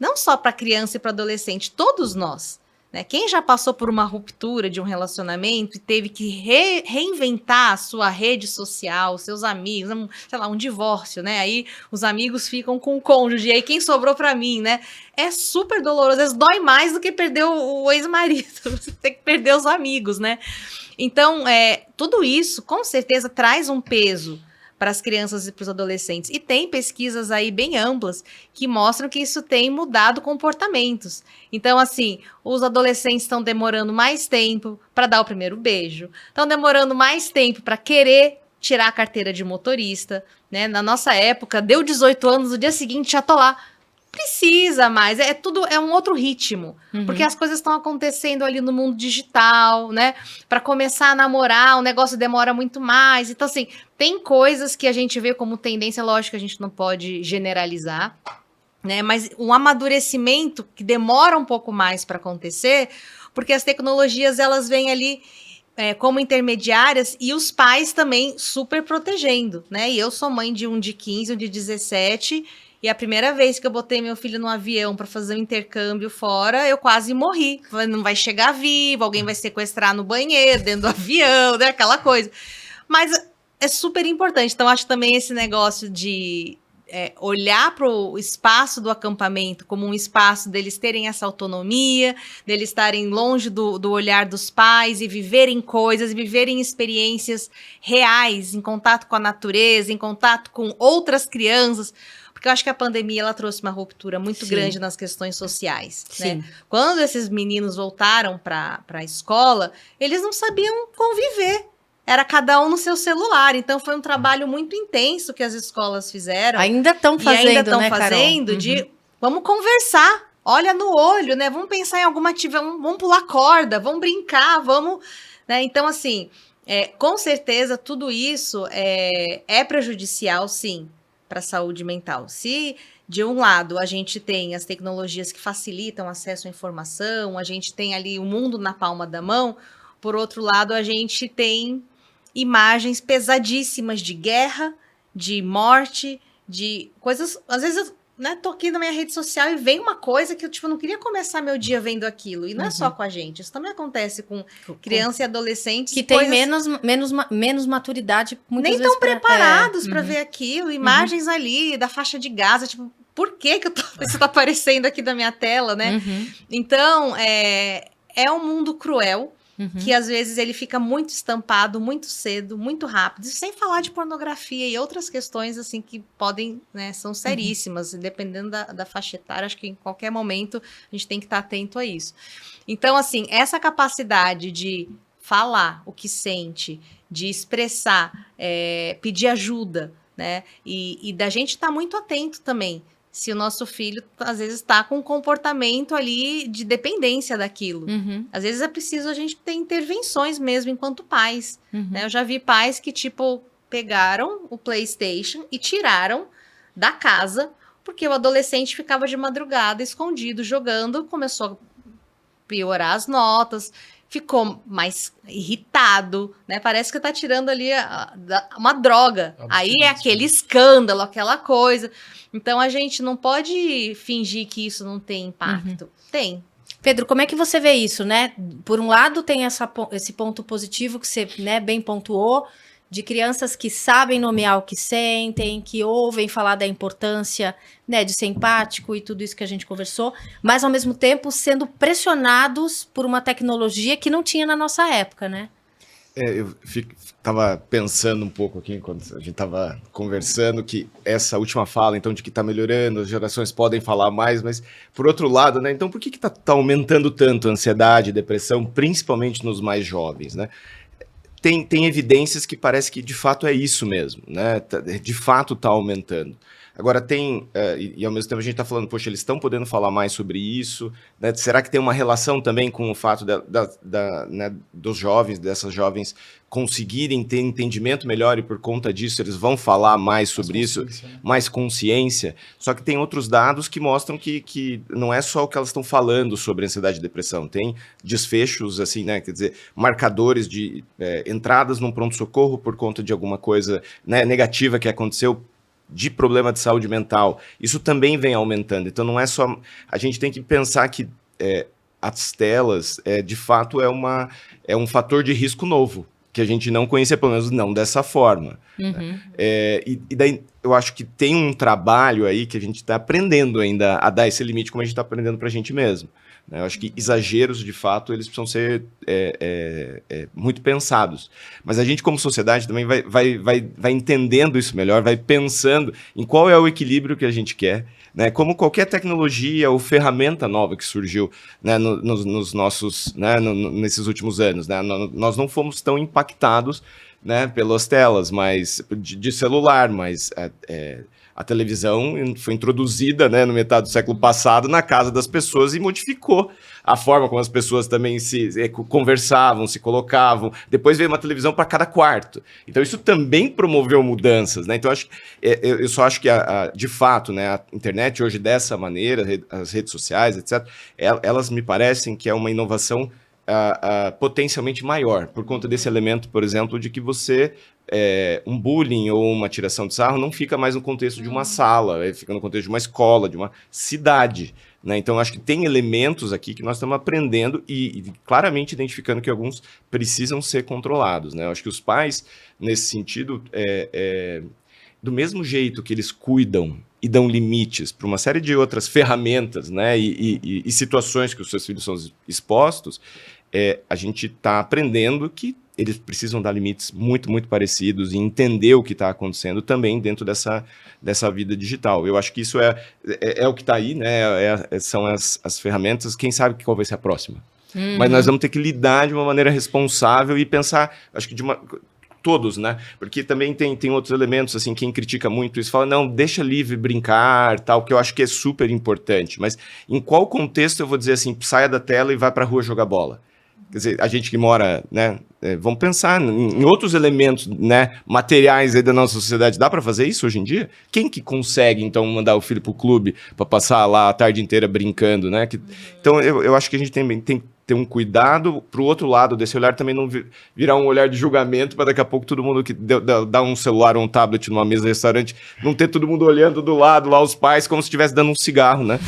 Não só para criança e para adolescente, todos nós. Né? Quem já passou por uma ruptura de um relacionamento e teve que reinventar a sua rede social, seus amigos, sei lá, um divórcio, né? Aí os amigos ficam com o cônjuge, e aí quem sobrou pra mim, né? É super doloroso, às vezes dói mais do que perder o ex-marido, você tem que perder os amigos, né? Então, tudo isso, com certeza, traz um peso para as crianças e para os adolescentes. E tem pesquisas aí bem amplas que mostram que isso tem mudado comportamentos. Então, assim, os adolescentes estão demorando mais tempo para dar o primeiro beijo, estão demorando mais tempo para querer tirar a carteira de motorista, né? Na nossa época, deu 18 anos, no dia seguinte já tô lá. Precisa mais, é um outro ritmo, porque as coisas estão acontecendo ali no mundo digital, né? Para começar a namorar, o negócio demora muito mais. Então, assim, tem coisas que a gente vê como tendência, lógico que a gente não pode generalizar, né? Mas um amadurecimento que demora um pouco mais para acontecer, porque as tecnologias elas vêm ali como intermediárias e os pais também super protegendo, né? E eu sou mãe de um de 15, um de 17. E a primeira vez que eu botei meu filho no avião para fazer um intercâmbio fora, eu quase morri. Não vai chegar vivo, alguém vai sequestrar no banheiro, dentro do avião, né? Aquela coisa. Mas é super importante. Então, acho também esse negócio de olhar para o espaço do acampamento como um espaço deles terem essa autonomia, deles estarem longe do olhar dos pais e viverem coisas, viverem experiências reais, em contato com a natureza, em contato com outras crianças. Porque eu acho que a pandemia ela trouxe uma ruptura muito grande nas questões sociais. Né? Quando esses meninos voltaram para a escola, eles não sabiam conviver. Era cada um no seu celular. Então, foi um trabalho muito intenso que as escolas fizeram. Ainda estão fazendo, ainda estão né, fazendo Carol? de vamos conversar. Olha no olho, né? Vamos pensar em alguma atividade, vamos pular corda, vamos brincar, vamos... Né? Então, assim, com certeza, tudo isso é prejudicial, sim, para a saúde mental. Se, de um lado, a gente tem as tecnologias que facilitam acesso à informação, a gente tem ali o mundo na palma da mão, por outro lado, a gente tem imagens pesadíssimas de guerra, de morte, de coisas... Às vezes, eu tô aqui na minha rede social e vem uma coisa que eu não queria começar meu dia vendo aquilo. E não é só com a gente, isso também acontece com crianças e adolescentes. Que tem menos maturidade, muitas nem vezes. tão preparados para ver aquilo. Imagens ali da faixa de Gaza, tipo, por que isso tá aparecendo aqui na minha tela, né? Então, é um mundo cruel. Que às vezes ele fica muito estampado, muito cedo, muito rápido, sem falar de pornografia e outras questões assim que podem, né, são seríssimas, dependendo da faixa etária, acho que em qualquer momento a gente tem que estar atento a isso. Então, assim, essa capacidade de falar o que sente, de expressar, pedir ajuda, né, e da gente estar muito atento também, se o nosso filho, às vezes, está com um comportamento ali de dependência daquilo. Às vezes é preciso a gente ter intervenções mesmo enquanto pais. Né? Eu já vi pais que, tipo, pegaram o PlayStation e tiraram da casa, porque o adolescente ficava de madrugada escondido, jogando, começou a piorar as notas, ficou mais irritado, né? Parece que tá tirando ali uma droga. Aí é aquele escândalo, aquela coisa. Então, a gente não pode fingir que isso não tem impacto. Tem. Pedro, como é que você vê isso, né? Por um lado, tem esse ponto positivo que você, né, bem pontuou, de crianças que sabem nomear o que sentem, que ouvem falar da importância, né, de ser empático e tudo isso que a gente conversou, mas ao mesmo tempo sendo pressionados por uma tecnologia que não tinha na nossa época, né? Eu estava pensando um pouco aqui, enquanto a gente estava conversando, que essa última fala, então, de que está melhorando, as gerações podem falar mais, mas, por outro lado, né, então, por que está aumentando tanto a ansiedade, depressão, principalmente nos mais jovens, né? Tem evidências que parece que, de fato, é isso mesmo, né? De fato está aumentando. Agora e ao mesmo tempo a gente está falando, poxa, eles estão podendo falar mais sobre isso, né? Será que tem uma relação também com o fato né, dos jovens, dessas jovens conseguirem ter entendimento melhor e por conta disso eles vão falar mais sobre isso, né? Mais consciência. Só que tem outros dados que mostram que não é só o que elas estão falando sobre ansiedade e depressão, tem desfechos, assim, né? Quer dizer, marcadores de entradas num pronto-socorro por conta de alguma coisa, né, negativa que aconteceu, de problema de saúde mental, isso também vem aumentando. Então não é só... A gente tem que pensar que as telas, de fato, é um fator de risco novo, que a gente não conhecia, pelo menos não dessa forma. Uhum. E daí eu acho que tem um trabalho aí que a gente está aprendendo ainda a dar esse limite, como a gente está aprendendo para a gente mesmo. Eu acho que exageros, de fato, eles precisam ser muito pensados. Mas a gente, como sociedade, também vai entendendo isso melhor, vai pensando em qual é o equilíbrio que a gente quer, né? Como qualquer tecnologia ou ferramenta nova que surgiu, né, nos nossos, né, nesses últimos anos, né? Nós não fomos tão impactados, né, pelas telas de celular, mas... A televisão foi introduzida, né, no metade do século passado na casa das pessoas e modificou a forma como as pessoas também se conversavam, se colocavam. Depois veio uma televisão para cada quarto. Então isso também promoveu mudanças, né? Então eu só acho que, de fato, né, a internet hoje dessa maneira, as redes sociais, etc., elas me parecem que é uma inovação potencialmente maior, por conta desse elemento, por exemplo, de que você... um bullying ou uma tiração de sarro não fica mais no contexto de uma sala, fica no contexto de uma escola, de uma cidade, né? Então, acho que tem elementos aqui que nós estamos aprendendo e claramente identificando que alguns precisam ser controlados, né? Eu acho que os pais, nesse sentido, do mesmo jeito que eles cuidam e dão limites para uma série de outras ferramentas, né, e situações que os seus filhos são expostos, a gente está aprendendo que eles precisam dar limites muito, muito parecidos e entender o que está acontecendo também dentro dessa vida digital. Eu acho que isso é o que está aí, né? São as ferramentas, quem sabe qual vai ser a próxima. Uhum. Mas nós vamos ter que lidar de uma maneira responsável e pensar, acho que todos, né? Porque também tem outros elementos, assim, quem critica muito isso, fala, não, deixa livre brincar, tal, que eu acho que é super importante. Mas em qual contexto eu vou dizer assim, saia da tela e vai para a rua jogar bola? Quer dizer, a gente que mora, né, vamos pensar em outros elementos, né, materiais aí da nossa sociedade. Dá para fazer isso hoje em dia? Quem que consegue, então, mandar o filho pro clube para passar lá a tarde inteira brincando, né? Então, eu acho que a gente tem que ter um cuidado pro outro lado desse olhar também não virar um olhar de julgamento para daqui a pouco todo mundo que dá um celular ou um tablet numa mesa de restaurante, não ter todo mundo olhando do lado lá, os pais, como se estivesse dando um cigarro, né?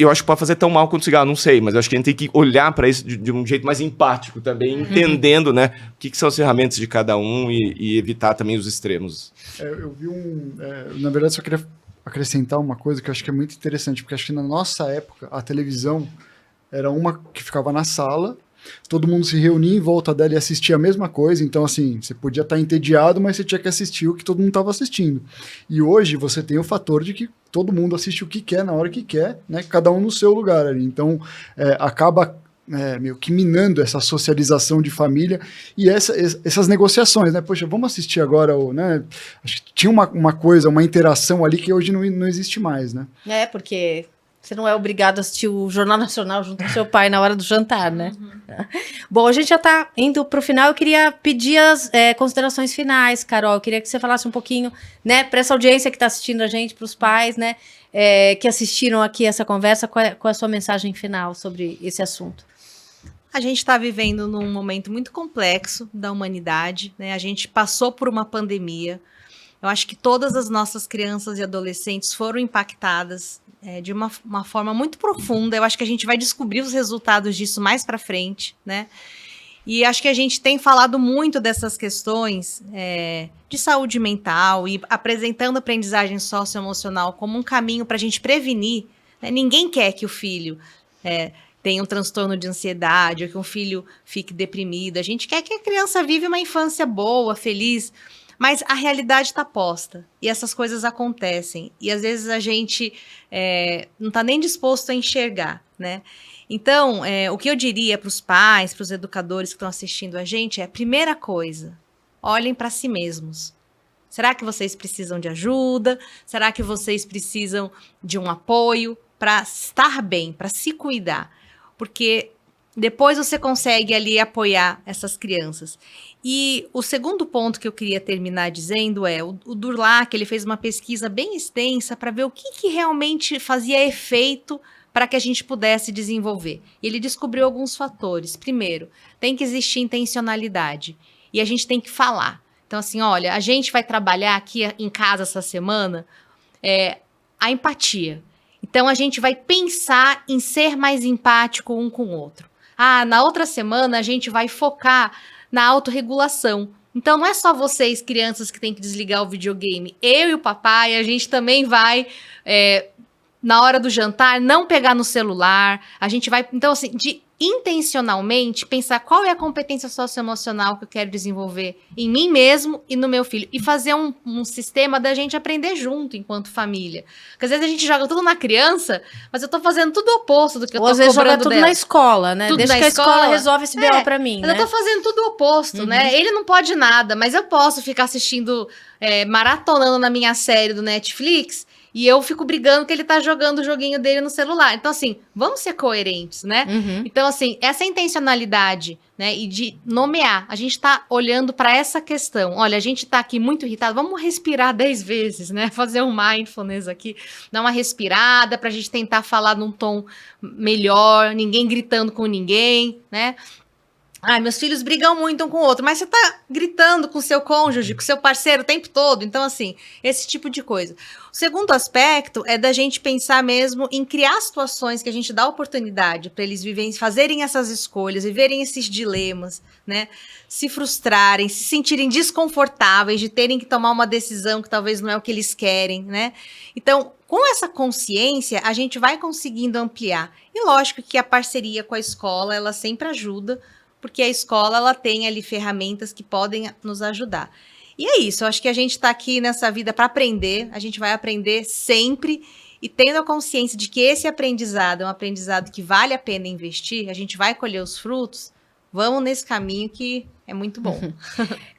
Eu acho que pode fazer tão mal quanto cigarro, não sei, mas eu acho que a gente tem que olhar para isso de um jeito mais empático também, entendendo, né, o que são as ferramentas de cada um e evitar também os extremos. Eu vi na verdade, só queria acrescentar uma coisa que eu acho que é muito interessante, porque acho que na nossa época a televisão era uma que ficava na sala, todo mundo se reunia em volta dela e assistia a mesma coisa, então assim, você podia estar entediado, mas você tinha que assistir o que todo mundo estava assistindo. E hoje você tem o fator de que todo mundo assiste o que quer, na hora que quer, né? Cada um no seu lugar ali. Então, acaba meio que minando essa socialização de família e essas negociações, né? Poxa, vamos assistir agora, né? Acho que tinha uma coisa, uma interação ali que hoje não existe mais, né? Porque você não é obrigado a assistir o Jornal Nacional junto com seu pai na hora do jantar, né? Bom, a gente já está indo para o final. Eu queria pedir as considerações finais, Carol. Eu queria que você falasse um pouquinho, né, para essa audiência que está assistindo a gente, para os pais, né, que assistiram aqui essa conversa, qual é a sua mensagem final sobre esse assunto? A gente está vivendo num momento muito complexo da humanidade, né? A gente passou por uma pandemia. Eu acho que todas as nossas crianças e adolescentes foram impactadas de uma forma muito profunda. Eu acho que a gente vai descobrir os resultados disso mais para frente, né? E acho que a gente tem falado muito dessas questões de saúde mental e apresentando a aprendizagem socioemocional como um caminho para a gente prevenir. Né? Ninguém quer que o filho tenha um transtorno de ansiedade ou que um filho fique deprimido. A gente quer que a criança viva uma infância boa, feliz, mas a realidade está posta e essas coisas acontecem. E às vezes a gente não está nem disposto a enxergar, né? Então, o que eu diria para os pais, para os educadores que estão assistindo a gente primeira coisa, olhem para si mesmos. Será que vocês precisam de ajuda? Será que vocês precisam de um apoio para estar bem, para se cuidar? Porque depois você consegue ali apoiar essas crianças. E o segundo ponto que eu queria terminar dizendo o Durlac, ele fez uma pesquisa bem extensa para ver o que realmente fazia efeito para que a gente pudesse desenvolver. E ele descobriu alguns fatores. Primeiro, tem que existir intencionalidade. E a gente tem que falar. Então, assim, olha, a gente vai trabalhar aqui em casa essa semana a empatia. Então, a gente vai pensar em ser mais empático um com o outro. Na outra semana, a gente vai focar na autorregulação. Então, não é só vocês, crianças, que tem que desligar o videogame. Eu e o papai, a gente também vai... na hora do jantar, não pegar no celular, a gente vai, então assim, de intencionalmente pensar qual é a competência socioemocional que eu quero desenvolver em mim mesmo e no meu filho, e fazer um sistema da gente aprender junto enquanto família. Porque às vezes a gente joga tudo na criança, mas eu tô fazendo tudo o oposto do que eu tô cobrando dela. Ou às vezes joga tudo na escola, né? Tudo Deixa que a escola resolve esse BO pra mim, mas né? eu tô fazendo tudo o oposto, né? Ele não pode nada, mas eu posso ficar assistindo, maratonando na minha série do Netflix, e eu fico brigando que ele tá jogando o joguinho dele no celular. Então, assim, vamos ser coerentes, né? Então, assim, essa intencionalidade, né? E de nomear. A gente tá olhando para essa questão. Olha, a gente tá aqui muito irritado. Vamos respirar 10 vezes, né? Fazer um mindfulness aqui. Dar uma respirada pra gente tentar falar num tom melhor. Ninguém gritando com ninguém, né? Meus filhos brigam muito um com o outro, mas você tá gritando com o seu cônjuge, com o seu parceiro o tempo todo. Então, assim, esse tipo de coisa. O segundo aspecto é da gente pensar mesmo em criar situações que a gente dá oportunidade para eles fazerem essas escolhas, viverem esses dilemas, né? Se frustrarem, se sentirem desconfortáveis de terem que tomar uma decisão que talvez não é o que eles querem, né? Então, com essa consciência, a gente vai conseguindo ampliar. E lógico que a parceria com a escola, ela sempre ajuda, porque a escola ela tem ali ferramentas que podem nos ajudar. E é isso, eu acho que a gente está aqui nessa vida para aprender, a gente vai aprender sempre, e tendo a consciência de que esse aprendizado é um aprendizado que vale a pena investir, a gente vai colher os frutos, vamos nesse caminho que é muito bom.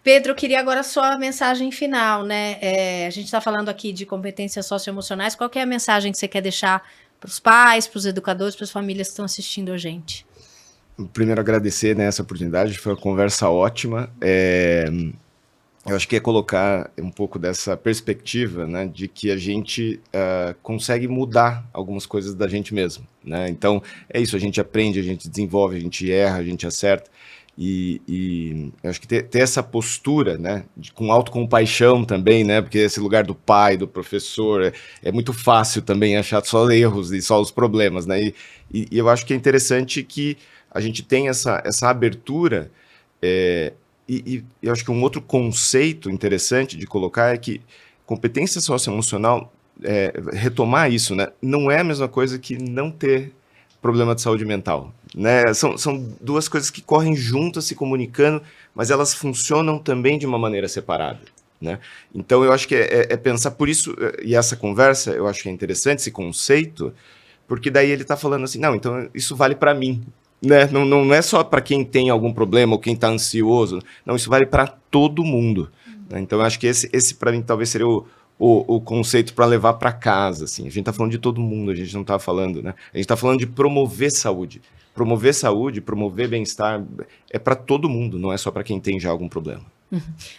Pedro, eu queria agora a sua mensagem final, né? A gente está falando aqui de competências socioemocionais, qual que é a mensagem que você quer deixar para os pais, para os educadores, para as famílias que estão assistindo a gente? Primeiro, agradecer, né, essa oportunidade, foi uma conversa ótima. Eu acho que é colocar um pouco dessa perspectiva, né, de que a gente consegue mudar algumas coisas da gente mesmo, né? Então, é isso, a gente aprende, a gente desenvolve, a gente erra, a gente acerta. E eu acho que ter essa postura, né, com autocompaixão também, né, porque esse lugar do pai, do professor, é muito fácil também achar só erros e só os problemas, né? E eu acho que é interessante que a gente tem essa abertura, e eu acho que um outro conceito interessante de colocar é que competência socioemocional, retomar isso, né, não é a mesma coisa que não ter problema de saúde mental, né? São duas coisas que correm juntas, se comunicando, mas elas funcionam também de uma maneira separada, né? Então eu acho que é pensar por isso, e essa conversa, eu acho que é interessante esse conceito, porque daí ele está falando assim, não, então isso vale para mim, né? Não é só para quem tem algum problema ou quem está ansioso, não, isso vale para todo mundo, né? Então eu acho que esse para mim talvez seria o conceito para levar para casa, assim. A gente está falando de todo mundo, a gente não está falando, né? A gente está falando de promover saúde, promover bem-estar, é para todo mundo, não é só para quem tem já algum problema.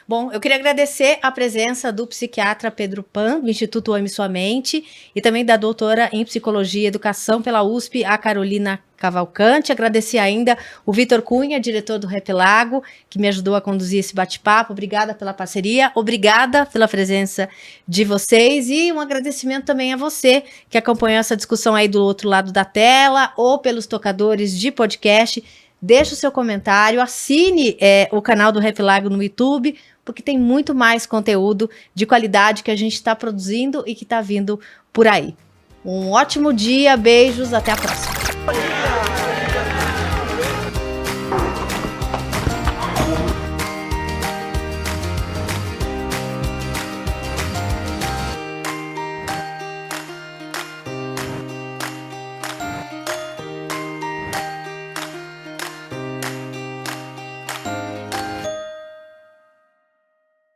Bom, eu queria agradecer a presença do psiquiatra Pedro Pan, do Instituto Ame Sua Mente, e também da doutora em Psicologia e Educação pela USP, a Carolina Cavalcante. Agradecer ainda o Vitor Cunha, diretor do Rap Lago, que me ajudou a conduzir esse bate-papo. Obrigada pela parceria, obrigada pela presença de vocês, e um agradecimento também a você que acompanhou essa discussão aí do outro lado da tela ou pelos tocadores de podcast. deixe o seu comentário, assine o canal do Rap Lago no YouTube, porque tem muito mais conteúdo de qualidade que a gente está produzindo e que está vindo por aí. Um ótimo dia, beijos, até a próxima.